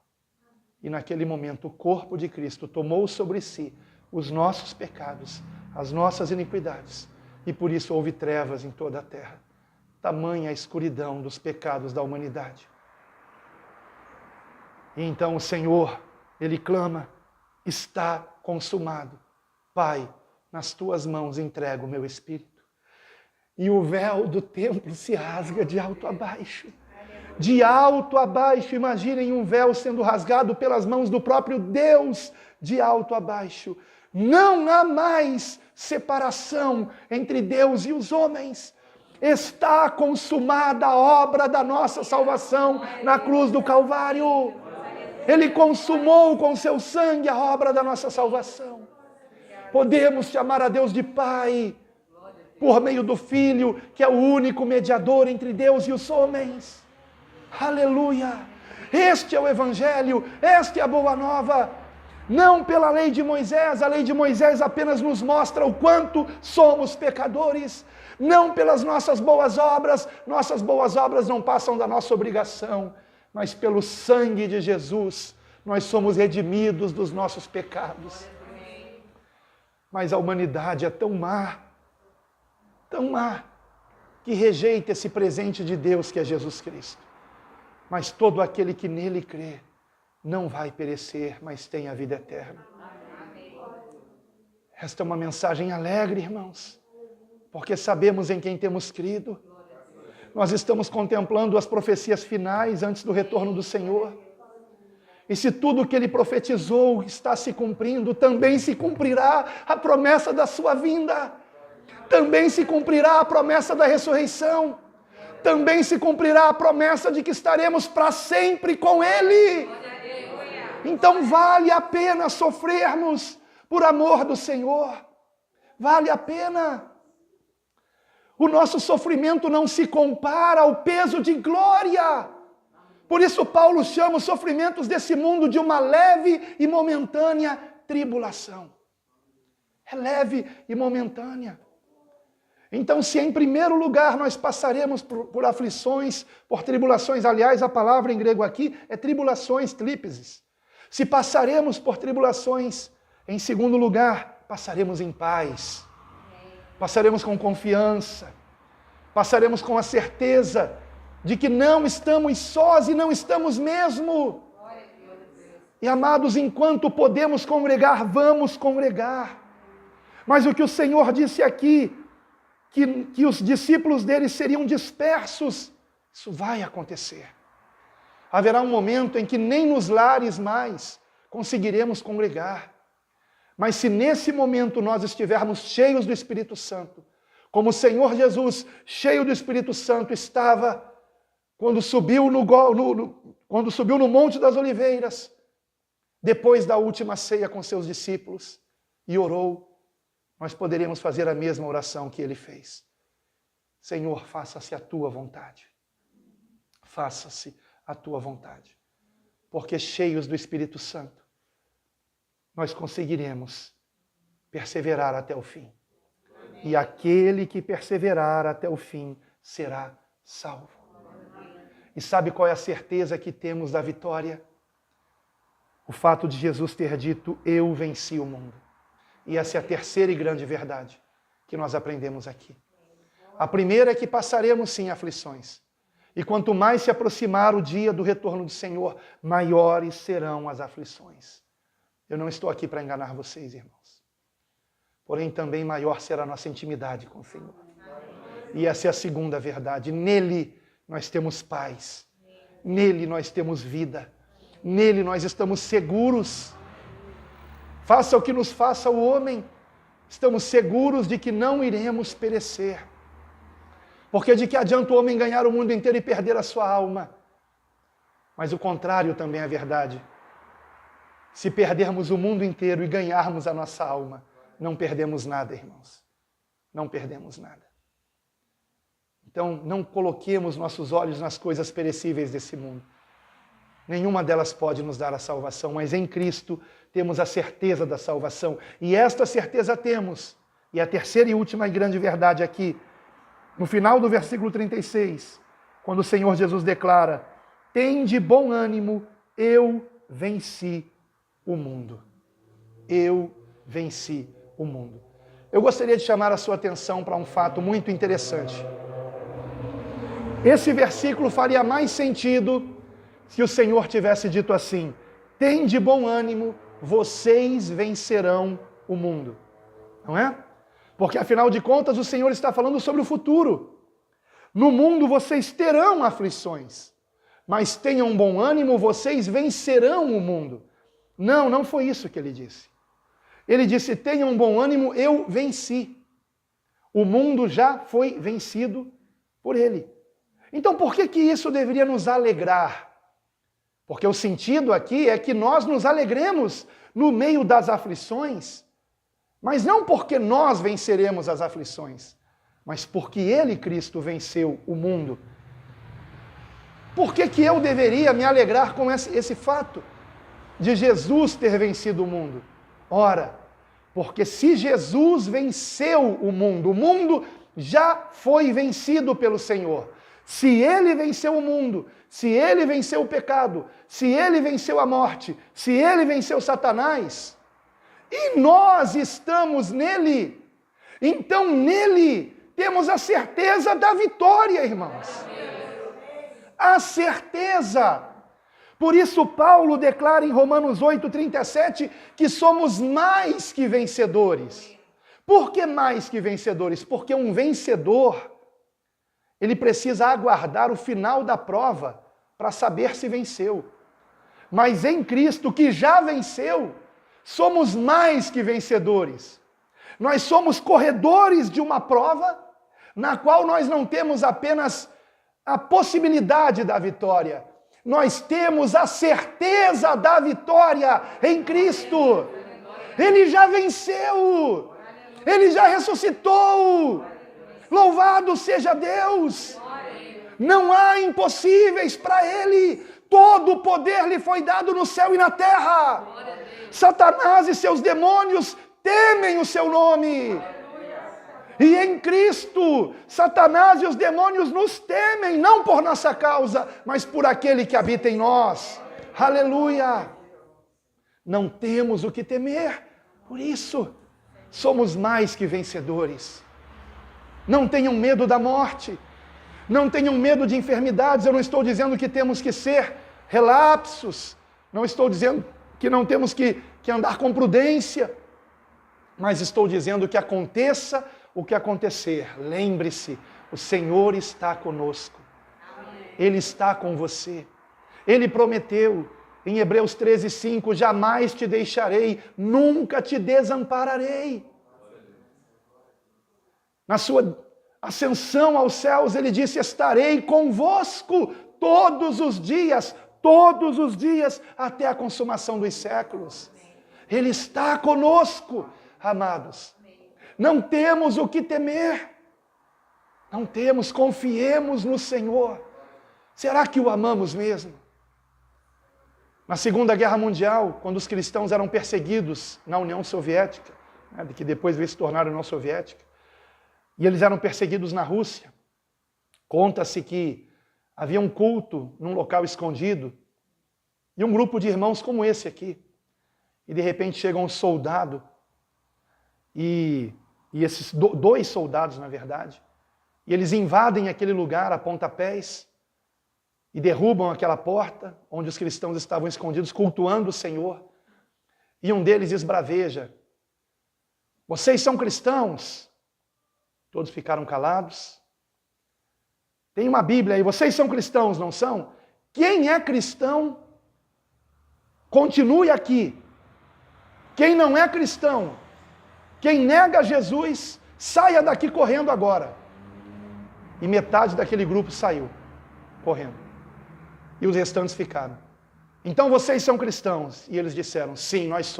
E naquele momento o corpo de Cristo tomou sobre si os nossos pecados, as nossas iniquidades. E por isso houve trevas em toda a terra. Tamanha a escuridão dos pecados da humanidade. E então o Senhor, Ele clama: está consumado. Pai, nas tuas mãos entrego o meu espírito. E o véu do templo se rasga de alto a baixo. De alto a baixo, imaginem um véu sendo rasgado pelas mãos do próprio Deus, de alto a baixo. Não há mais separação entre Deus e os homens. Está consumada a obra da nossa salvação na cruz do Calvário. Ele consumou com seu sangue a obra da nossa salvação. Podemos chamar a Deus de Pai por meio do Filho, que é o único mediador entre Deus e os homens. Aleluia! Este é o Evangelho, esta é a Boa Nova. Não pela lei de Moisés, a lei de Moisés apenas nos mostra o quanto somos pecadores. Não pelas nossas boas obras não passam da nossa obrigação, mas pelo sangue de Jesus, nós somos redimidos dos nossos pecados. Mas a humanidade é tão má, que rejeita esse presente de Deus que é Jesus Cristo. Mas todo aquele que nele crê, não vai perecer, mas tem a vida eterna. Esta é uma mensagem alegre, irmãos, porque sabemos em quem temos crido. Nós estamos contemplando as profecias finais antes do retorno do Senhor. E se tudo o que ele profetizou está se cumprindo, também se cumprirá a promessa da sua vinda. Também se cumprirá a promessa da ressurreição. Também se cumprirá a promessa de que estaremos para sempre com Ele. Então vale a pena sofrermos por amor do Senhor. Vale a pena. O nosso sofrimento não se compara ao peso de glória. Por isso Paulo chama os sofrimentos desse mundo de uma leve e momentânea tribulação. É leve e momentânea. Então, se em primeiro lugar nós passaremos por aflições, por tribulações, aliás, a palavra em grego aqui é tribulações, trípeses. Se passaremos por tribulações, em segundo lugar, passaremos em paz. Passaremos com confiança. Passaremos com a certeza de que não estamos sós e não estamos mesmo. E amados, enquanto podemos congregar, vamos congregar. Mas o que o Senhor disse aqui, que os discípulos dele seriam dispersos, isso vai acontecer. Haverá um momento em que nem nos lares mais conseguiremos congregar. Mas se nesse momento nós estivermos cheios do Espírito Santo, como o Senhor Jesus, cheio do Espírito Santo, estava quando subiu no Monte das Oliveiras, depois da última ceia com seus discípulos, e orou, nós poderíamos fazer a mesma oração que ele fez. Senhor, faça-se a tua vontade. Faça-se a tua vontade. Porque cheios do Espírito Santo, nós conseguiremos perseverar até o fim. E aquele que perseverar até o fim será salvo. E sabe qual é a certeza que temos da vitória? O fato de Jesus ter dito, eu venci o mundo. E essa é a terceira e grande verdade que nós aprendemos aqui. A primeira é que passaremos sim aflições. E quanto mais se aproximar o dia do retorno do Senhor, maiores serão as aflições. Eu não estou aqui para enganar vocês, irmãos. Porém, também maior será a nossa intimidade com o Senhor. E essa é a segunda verdade. Nele nós temos paz. Nele nós temos vida. Nele nós estamos seguros. Faça o que nos faça o homem, estamos seguros de que não iremos perecer. Porque de que adianta o homem ganhar o mundo inteiro e perder a sua alma? Mas o contrário também é verdade. Se perdermos o mundo inteiro e ganharmos a nossa alma, não perdemos nada, irmãos. Não perdemos nada. Então, não coloquemos nossos olhos nas coisas perecíveis desse mundo. Nenhuma delas pode nos dar a salvação, mas em Cristo temos a certeza da salvação. E esta certeza temos. E a terceira e última e grande verdade aqui, no final do versículo 36, quando o Senhor Jesus declara, tende bom ânimo, eu venci o mundo. Eu venci o mundo. Eu gostaria de chamar a sua atenção para um fato muito interessante. Esse versículo faria mais sentido se o Senhor tivesse dito assim, tende bom ânimo, vocês vencerão o mundo. Não é? Porque afinal de contas o Senhor está falando sobre o futuro. No mundo vocês terão aflições, mas tenham bom ânimo, vocês vencerão o mundo. Não, não foi isso que ele disse. Ele disse, tenham bom ânimo, eu venci. O mundo já foi vencido por ele. Então por que isso deveria nos alegrar? Porque o sentido aqui é que nós nos alegremos no meio das aflições, mas não porque nós venceremos as aflições, mas porque Ele, Cristo, venceu o mundo. Por que eu deveria me alegrar com esse fato de Jesus ter vencido o mundo? Ora, porque se Jesus venceu o mundo já foi vencido pelo Senhor. Se Ele venceu o mundo, se Ele venceu o pecado, se Ele venceu a morte, se Ele venceu Satanás, e nós estamos nele, então nele temos a certeza da vitória, irmãos. A certeza. Por isso Paulo declara em Romanos 8:37 que somos mais que vencedores. Por que mais que vencedores? Porque um vencedor, ele precisa aguardar o final da prova para saber se venceu. Mas em Cristo, que já venceu, somos mais que vencedores. Nós somos corredores de uma prova na qual nós não temos apenas a possibilidade da vitória, nós temos a certeza da vitória em Cristo. Ele já venceu, Ele já ressuscitou. Louvado seja Deus! Não há impossíveis para Ele. Todo o poder lhe foi dado no céu e na terra. Satanás e seus demônios temem o seu nome. E em Cristo, Satanás e os demônios nos temem, não por nossa causa, mas por aquele que habita em nós. Aleluia! Não temos o que temer, por isso somos mais que vencedores. Não tenham medo da morte, não tenham medo de enfermidades. Eu não estou dizendo que temos que ser relapsos, não estou dizendo que não temos que andar com prudência, mas estou dizendo que aconteça o que acontecer, lembre-se, o Senhor está conosco. Ele está com você. Ele prometeu em Hebreus 13:5, jamais te deixarei, nunca te desampararei. Na sua ascensão aos céus, ele disse, estarei convosco todos os dias, até a consumação dos séculos. Ele está conosco, amados. Não temos o que temer. Não temos, confiemos no Senhor. Será que o amamos mesmo? Na Segunda Guerra Mundial, quando os cristãos eram perseguidos na União Soviética, que depois veio se tornar a União Soviética, e eles eram perseguidos na Rússia, conta-se que havia um culto num local escondido, E um grupo de irmãos como esse aqui. E de repente chega um soldado, e esses dois soldados, na verdade, e eles invadem aquele lugar a pontapés, e derrubam aquela porta onde os cristãos estavam escondidos, cultuando o Senhor. E um deles esbraveja: vocês são cristãos? Todos ficaram calados. Tem uma Bíblia aí, vocês são cristãos, não são? Quem é cristão, continue aqui. Quem não é cristão, quem nega Jesus, saia daqui correndo agora. E metade daquele grupo saiu, correndo. E os restantes ficaram. Então vocês são cristãos? E eles disseram: sim, nós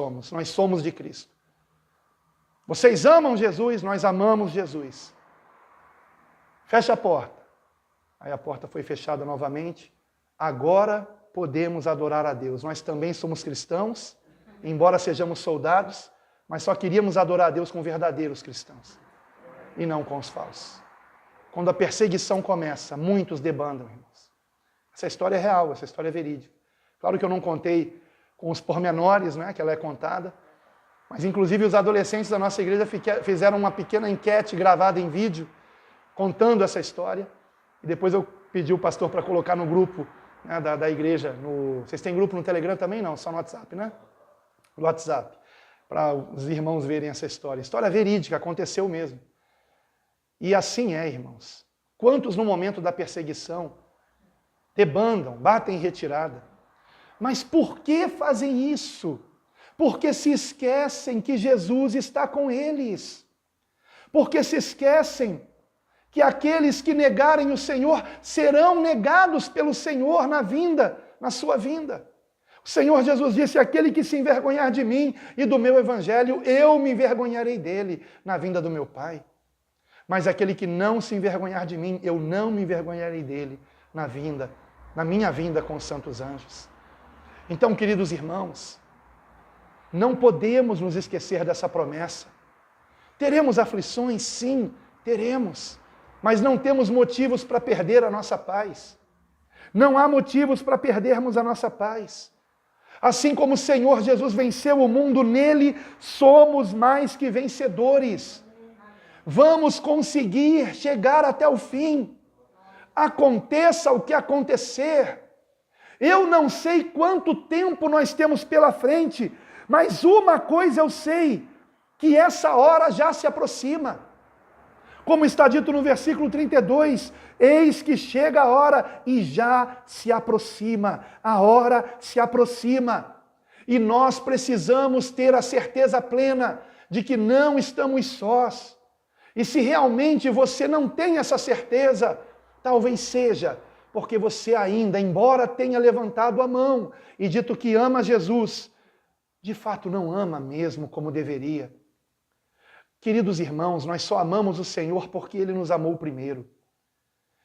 somos de Cristo. Vocês amam Jesus? Nós amamos Jesus. Fecha a porta. Aí a porta foi fechada novamente. Agora podemos adorar a Deus. Nós também somos cristãos, embora sejamos soldados, mas só queríamos adorar a Deus com verdadeiros cristãos e não com os falsos. Quando a perseguição começa, muitos debandam, irmãos. Essa história é real, essa história é verídica. Claro que eu não contei com os pormenores, né, que ela é contada, mas inclusive os adolescentes da nossa igreja fizeram uma pequena enquete gravada em vídeo, contando essa história, e depois eu pedi o pastor para colocar no grupo, né, da igreja. Vocês têm grupo no Telegram também? Não, só no WhatsApp, né? No WhatsApp, para os irmãos verem essa história. História verídica, aconteceu mesmo. E assim é, irmãos. Quantos no momento da perseguição debandam, batem em retirada? Mas por que fazem isso? Porque se esquecem que Jesus está com eles. Porque se esquecem que aqueles que negarem o Senhor serão negados pelo Senhor na sua vinda. O Senhor Jesus disse: aquele que se envergonhar de mim e do meu evangelho, eu me envergonharei dele na vinda do meu Pai. Mas aquele que não se envergonhar de mim, eu não me envergonharei dele na minha vinda com os santos anjos. Então, queridos irmãos, não podemos nos esquecer dessa promessa. Teremos aflições? Sim, teremos. Mas não temos motivos para perder a nossa paz. Não há motivos para perdermos a nossa paz. Assim como o Senhor Jesus venceu o mundo, nele somos mais que vencedores. Vamos conseguir chegar até o fim. Aconteça o que acontecer. Eu não sei quanto tempo nós temos pela frente, mas uma coisa eu sei, que essa hora já se aproxima. Como está dito no versículo 32, eis que chega a hora e já se aproxima. A hora se aproxima. E nós precisamos ter a certeza plena de que não estamos sós. E se realmente você não tem essa certeza, talvez seja porque você ainda, embora tenha levantado a mão e dito que ama Jesus, de fato não ama mesmo como deveria. Queridos irmãos, nós só amamos o Senhor porque Ele nos amou primeiro.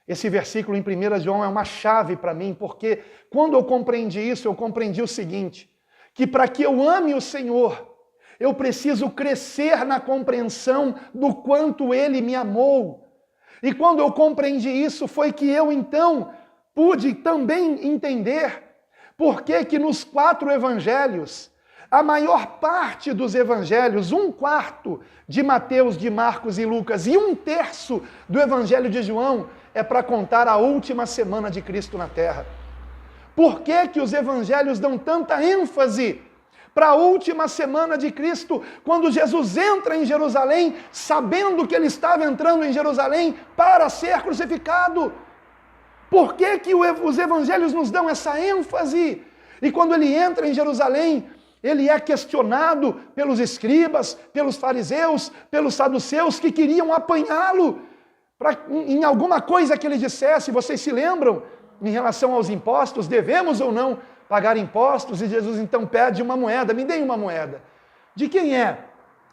Esse versículo em 1 João é uma chave para mim, porque quando eu compreendi isso, eu compreendi o seguinte, que para que eu ame o Senhor, eu preciso crescer na compreensão do quanto Ele me amou. E quando eu compreendi isso, foi que eu então pude também entender por que nos 4 evangelhos, a maior parte dos evangelhos, 1/4 de Mateus, de Marcos e Lucas e 1/3 do evangelho de João é para contar a última semana de Cristo na terra. Por que os evangelhos dão tanta ênfase para a última semana de Cristo, quando Jesus entra em Jerusalém, sabendo que ele estava entrando em Jerusalém para ser crucificado? Por que os evangelhos nos dão essa ênfase? E quando ele entra em Jerusalém, ele é questionado pelos escribas, pelos fariseus, pelos saduceus que queriam apanhá-lo em alguma coisa que ele dissesse. Vocês se lembram? Em relação aos impostos, devemos ou não pagar impostos? E Jesus então pede uma moeda, me deem uma moeda. De quem é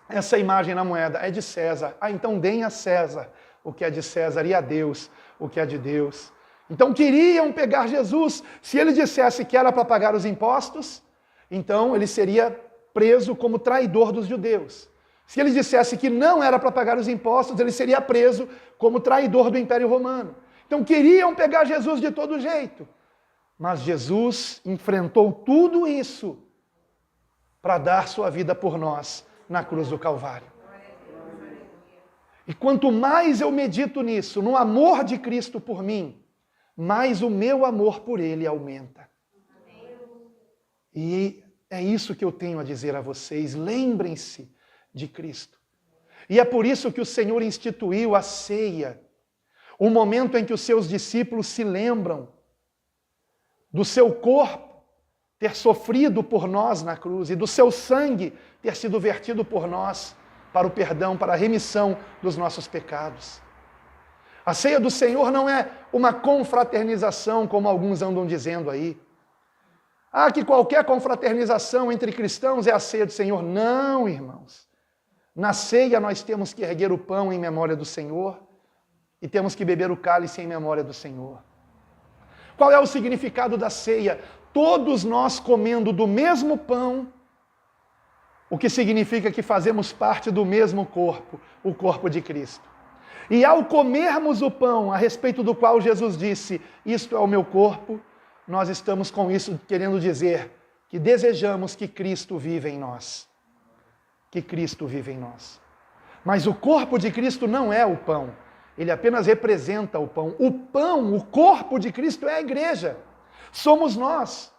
essa imagem na moeda? É de César. Ah, então deem a César o que é de César e a Deus o que é de Deus. Então queriam pegar Jesus. Se ele dissesse que era para pagar os impostos, então ele seria preso como traidor dos judeus. Se ele dissesse que não era para pagar os impostos, ele seria preso como traidor do Império Romano. Então queriam pegar Jesus de todo jeito. Mas Jesus enfrentou tudo isso para dar sua vida por nós na cruz do Calvário. E quanto mais eu medito nisso, no amor de Cristo por mim, mais o meu amor por Ele aumenta. E é isso que eu tenho a dizer a vocês. Lembrem-se de Cristo. E é por isso que o Senhor instituiu a ceia, o momento em que os seus discípulos se lembram do seu corpo ter sofrido por nós na cruz e do seu sangue ter sido vertido por nós para o perdão, para a remissão dos nossos pecados. A ceia do Senhor não é uma confraternização, como alguns andam dizendo aí. Que qualquer confraternização entre cristãos é a ceia do Senhor. Não, irmãos. Na ceia nós temos que erguer o pão em memória do Senhor e temos que beber o cálice em memória do Senhor. Qual é o significado da ceia? Todos nós comendo do mesmo pão, o que significa que fazemos parte do mesmo corpo, o corpo de Cristo. E ao comermos o pão, a respeito do qual Jesus disse, isto é o meu corpo, nós estamos com isso querendo dizer que desejamos que Cristo viva em nós. Que Cristo vive em nós. Mas o corpo de Cristo não é o pão. Ele apenas representa o pão. O pão, o corpo de Cristo é a igreja. Somos nós.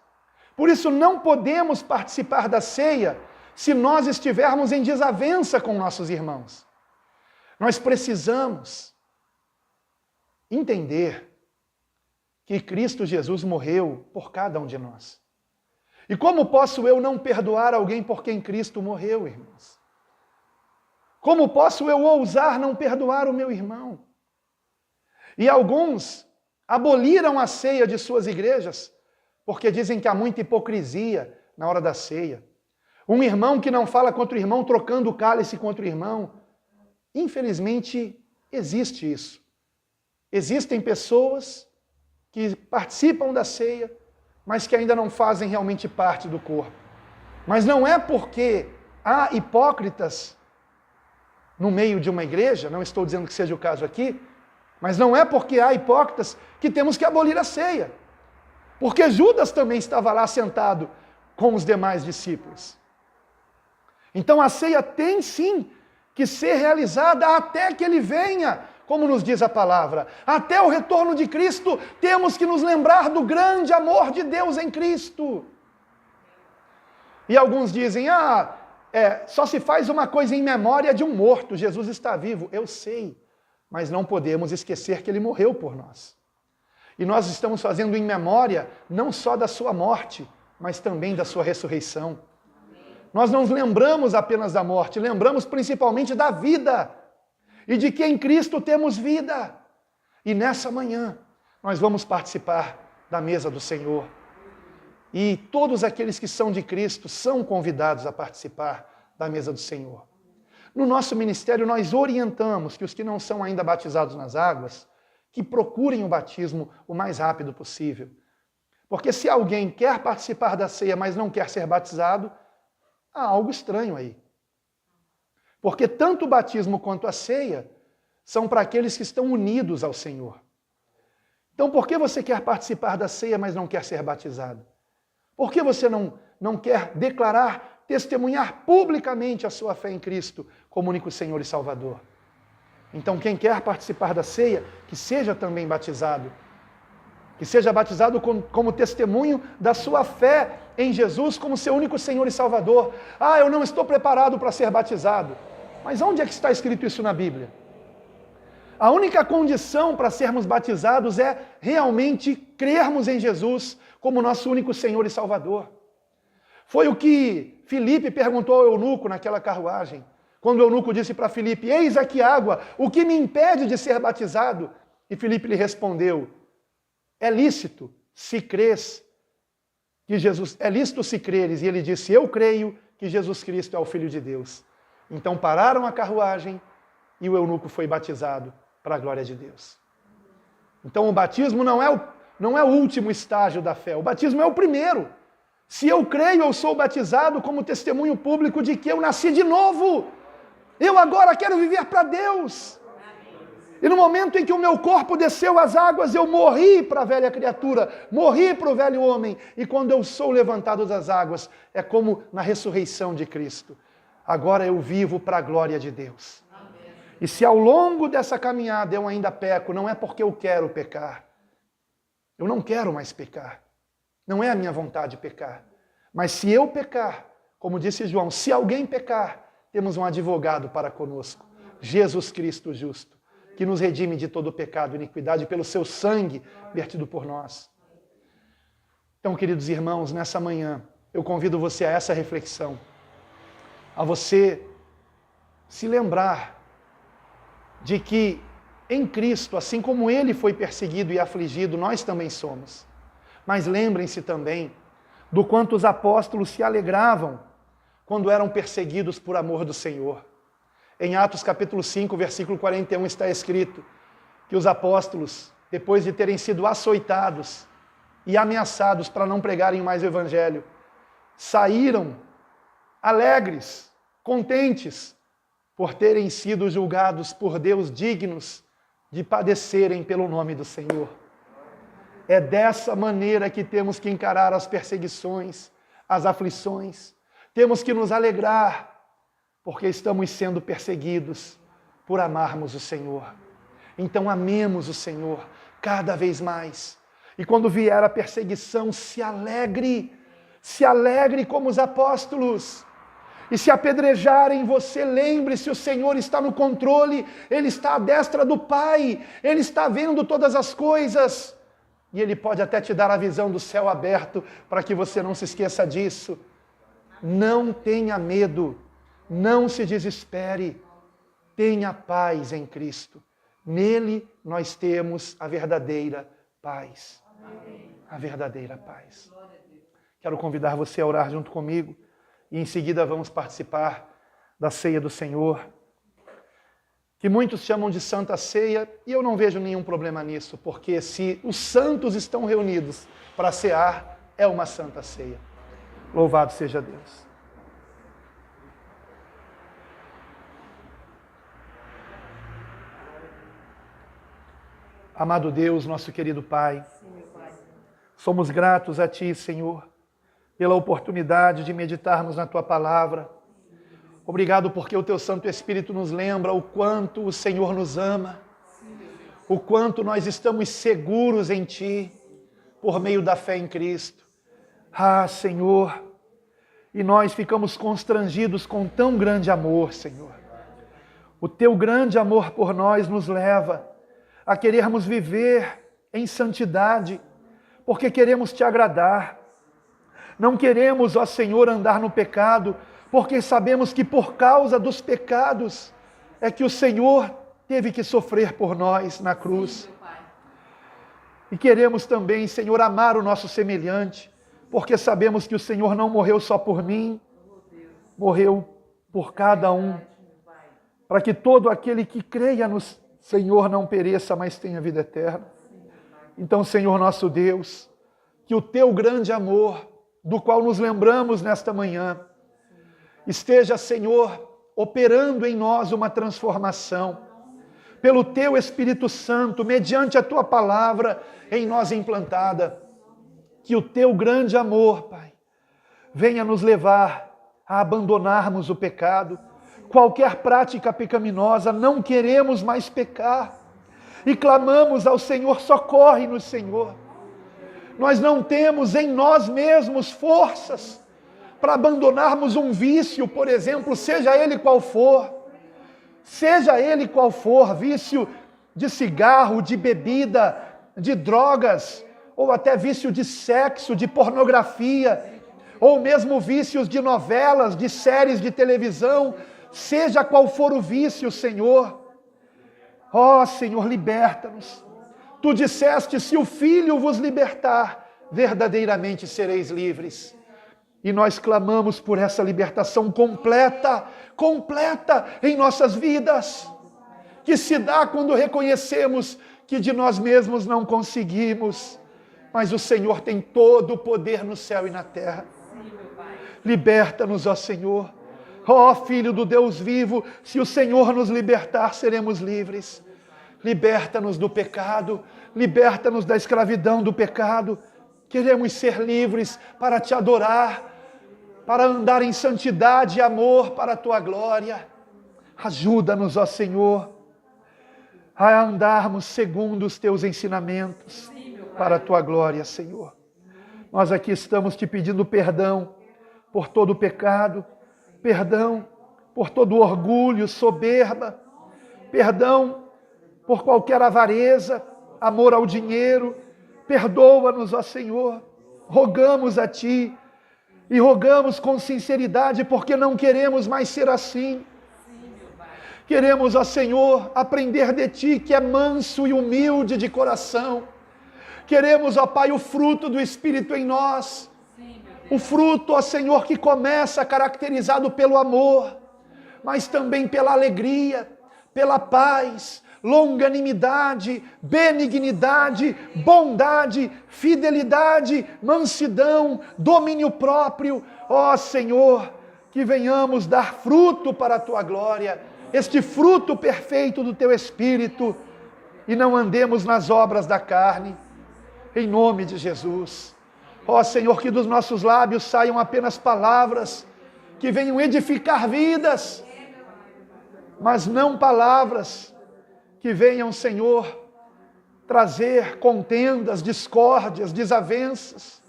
Por isso não podemos participar da ceia se nós estivermos em desavença com nossos irmãos. Nós precisamos entender que Cristo Jesus morreu por cada um de nós. E como posso eu não perdoar alguém por quem Cristo morreu, irmãos? Como posso eu ousar não perdoar o meu irmão? E alguns aboliram a ceia de suas igrejas porque dizem que há muita hipocrisia na hora da ceia. Um irmão que não fala contra o irmão, trocando o cálice contra o irmão. Infelizmente, existe isso. Existem pessoas que participam da ceia, mas que ainda não fazem realmente parte do corpo. Mas não é porque há hipócritas no meio de uma igreja, não estou dizendo que seja o caso aqui, mas não é porque há hipócritas que temos que abolir a ceia. Porque Judas também estava lá sentado com os demais discípulos. Então a ceia tem sim que ser realizada até que ele venha, como nos diz a palavra. Até o retorno de Cristo, temos que nos lembrar do grande amor de Deus em Cristo. E alguns dizem, só se faz uma coisa em memória de um morto, Jesus está vivo. Eu sei, mas não podemos esquecer que ele morreu por nós. E nós estamos fazendo em memória não só da sua morte, mas também da sua ressurreição. Nós não lembramos apenas da morte, lembramos principalmente da vida. E de que em Cristo temos vida. E nessa manhã nós vamos participar da mesa do Senhor. E todos aqueles que são de Cristo são convidados a participar da mesa do Senhor. No nosso ministério nós orientamos que os que não são ainda batizados nas águas, que procurem o batismo o mais rápido possível. Porque se alguém quer participar da ceia, mas não quer ser batizado, há algo estranho aí. Porque tanto o batismo quanto a ceia são para aqueles que estão unidos ao Senhor. Então, por que você quer participar da ceia, mas não quer ser batizado? Por que você não quer declarar, testemunhar publicamente a sua fé em Cristo como único Senhor e Salvador? Então, quem quer participar da ceia, que seja também batizado. Que seja batizado como testemunho da sua fé em Jesus como seu único Senhor e Salvador. Eu não estou preparado para ser batizado. Mas onde é que está escrito isso na Bíblia? A única condição para sermos batizados é realmente crermos em Jesus como nosso único Senhor e Salvador. Foi o que Filipe perguntou ao eunuco naquela carruagem. Quando o eunuco disse para Filipe, eis aqui água, o que me impede de ser batizado? E Filipe lhe respondeu, é lícito se crês que Jesus, é lícito se creres. E ele disse, eu creio que Jesus Cristo é o Filho de Deus. Então pararam a carruagem e o eunuco foi batizado para a glória de Deus. Então o batismo não é o último estágio da fé, o batismo é o primeiro. Se eu creio, eu sou batizado como testemunho público de que eu nasci de novo. Eu agora quero viver para Deus. E no momento em que o meu corpo desceu às águas, eu morri para a velha criatura, morri para o velho homem. E quando eu sou levantado das águas, é como na ressurreição de Cristo. Agora eu vivo para a glória de Deus. Amém. E se ao longo dessa caminhada eu ainda peco, não é porque eu quero pecar. Eu não quero mais pecar. Não é a minha vontade pecar. Mas se eu pecar, como disse João, se alguém pecar, temos um advogado para conosco, Jesus Cristo justo, que nos redime de todo pecado e iniquidade pelo seu sangue vertido por nós. Então, queridos irmãos, nessa manhã, eu convido você a essa reflexão, a você se lembrar de que em Cristo, assim como Ele foi perseguido e afligido, nós também somos. Mas lembrem-se também do quanto os apóstolos se alegravam quando eram perseguidos por amor do Senhor. Em Atos capítulo 5, versículo 41 está escrito que os apóstolos, depois de terem sido açoitados e ameaçados para não pregarem mais o evangelho, saíram alegres, contentes, por terem sido julgados por Deus dignos de padecerem pelo nome do Senhor. É dessa maneira que temos que encarar as perseguições, as aflições. Temos que nos alegrar, porque estamos sendo perseguidos por amarmos o Senhor. Então amemos o Senhor cada vez mais. E quando vier a perseguição, se alegre como os apóstolos. E se apedrejarem você, lembre-se, o Senhor está no controle, Ele está à destra do Pai, Ele está vendo todas as coisas. E Ele pode até te dar a visão do céu aberto, para que você não se esqueça disso. Não tenha medo. Não se desespere, tenha paz em Cristo. Nele nós temos a verdadeira paz. Amém. A verdadeira paz. Quero convidar você a orar junto comigo e em seguida vamos participar da ceia do Senhor, que muitos chamam de Santa Ceia, e eu não vejo nenhum problema nisso, porque se os santos estão reunidos para cear, é uma Santa Ceia. Louvado seja Deus. Amado Deus, nosso querido Pai, somos gratos a Ti, Senhor, pela oportunidade de meditarmos na Tua Palavra. Obrigado porque o Teu Santo Espírito nos lembra o quanto o Senhor nos ama, o quanto nós estamos seguros em Ti, por meio da fé em Cristo. Ah, Senhor, e nós ficamos constrangidos com tão grande amor, Senhor. O Teu grande amor por nós nos leva a querermos viver em santidade, porque queremos Te agradar. Não queremos, ó Senhor, andar no pecado, porque sabemos que por causa dos pecados é que o Senhor teve que sofrer por nós na cruz. E queremos também, Senhor, amar o nosso semelhante, porque sabemos que o Senhor não morreu só por mim, morreu por cada um, para que todo aquele que creia no Senhor não pereça, mas tenha vida eterna. Então, Senhor nosso Deus, que o Teu grande amor, do qual nos lembramos nesta manhã, esteja, Senhor, operando em nós uma transformação, pelo Teu Espírito Santo, mediante a Tua palavra em nós implantada. Que o Teu grande amor, Pai, venha nos levar a abandonarmos o pecado, qualquer prática pecaminosa, não queremos mais pecar, e clamamos ao Senhor, socorre-nos, Senhor. Nós não temos em nós mesmos forças para abandonarmos um vício, por exemplo, seja ele qual for, vício de cigarro, de bebida, de drogas, ou até vício de sexo, de pornografia, ou mesmo vícios de novelas, de séries de televisão, seja qual for o vício, Senhor. Ó Senhor, liberta-nos. Tu disseste, se o Filho vos libertar, verdadeiramente sereis livres. E nós clamamos por essa libertação completa em nossas vidas, que se dá quando reconhecemos que de nós mesmos não conseguimos, mas o Senhor tem todo o poder no céu e na terra. Liberta-nos, ó Senhor. Ó Filho do Deus vivo, se o Senhor nos libertar, seremos livres. Liberta-nos do pecado, liberta-nos da escravidão do pecado. Queremos ser livres para te adorar, para andar em santidade e amor para a tua glória. Ajuda-nos, ó Senhor, a andarmos segundo os teus ensinamentos para a tua glória, Senhor. Nós aqui estamos te pedindo perdão por todo o pecado, perdão por todo o orgulho, soberba, perdão por qualquer avareza, amor ao dinheiro. Perdoa-nos, ó Senhor. Rogamos a Ti e rogamos com sinceridade, porque não queremos mais ser assim. Queremos, ó Senhor, aprender de Ti, que é manso e humilde de coração. Queremos, ó Pai, o fruto do Espírito em nós. O fruto, ó Senhor, que começa caracterizado pelo amor, mas também pela alegria, pela paz, longanimidade, benignidade, bondade, fidelidade, mansidão, domínio próprio. Ó Senhor, que venhamos dar fruto para a Tua glória, este fruto perfeito do Teu Espírito, e não andemos nas obras da carne, em nome de Jesus. Ó Senhor, que dos nossos lábios saiam apenas palavras que venham edificar vidas, mas não palavras que venham, Senhor, trazer contendas, discórdias, desavenças,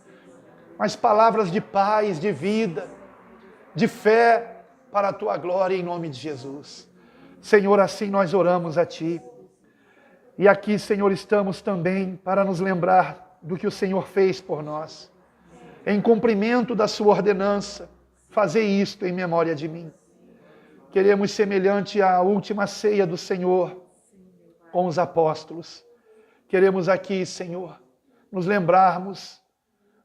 mas palavras de paz, de vida, de fé para a Tua glória, em nome de Jesus. Senhor, assim nós oramos a Ti. E aqui, Senhor, estamos também para nos lembrar do que o Senhor fez por nós. Em cumprimento da Sua ordenança, fazei isto em memória de mim. Queremos, semelhante à última ceia do Senhor com os apóstolos, queremos aqui, Senhor, nos lembrarmos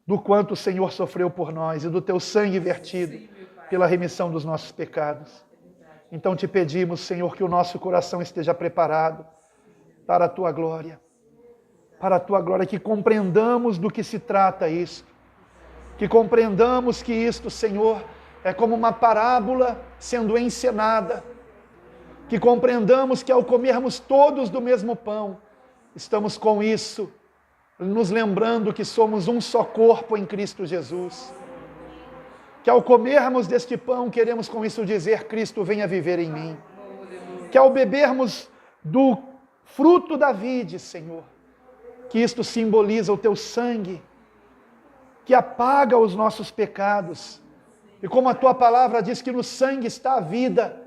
do quanto o Senhor sofreu por nós e do Teu sangue vertido pela remissão dos nossos pecados. Então te pedimos, Senhor, que o nosso coração esteja preparado para a Tua glória, que compreendamos do que se trata isto, que compreendamos que isto, Senhor, é como uma parábola sendo encenada, que compreendamos que ao comermos todos do mesmo pão, estamos com isso nos lembrando que somos um só corpo em Cristo Jesus, que ao comermos deste pão, queremos com isso dizer: Cristo venha viver em mim, que ao bebermos do fruto da vide, Senhor, que isto simboliza o Teu sangue, que apaga os nossos pecados, e como a Tua palavra diz que no sangue está a vida,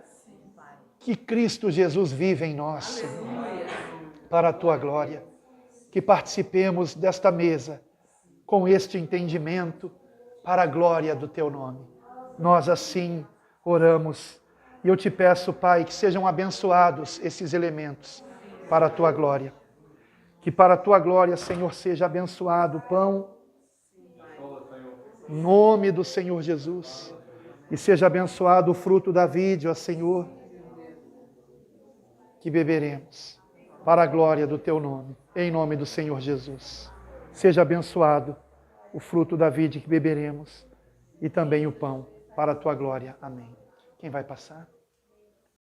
que Cristo Jesus vive em nós, Senhor, para a Tua glória, que participemos desta mesa com este entendimento para a glória do Teu nome. Nós assim oramos, e eu Te peço, Pai, que sejam abençoados esses elementos para a Tua glória. Que para a Tua glória, Senhor, seja abençoado o pão, em nome do Senhor Jesus, e seja abençoado o fruto da vide, ó Senhor, que beberemos para a glória do Teu nome, em nome do Senhor Jesus. Seja abençoado o fruto da vide que beberemos e também o pão para a Tua glória. Amém. Quem vai passar?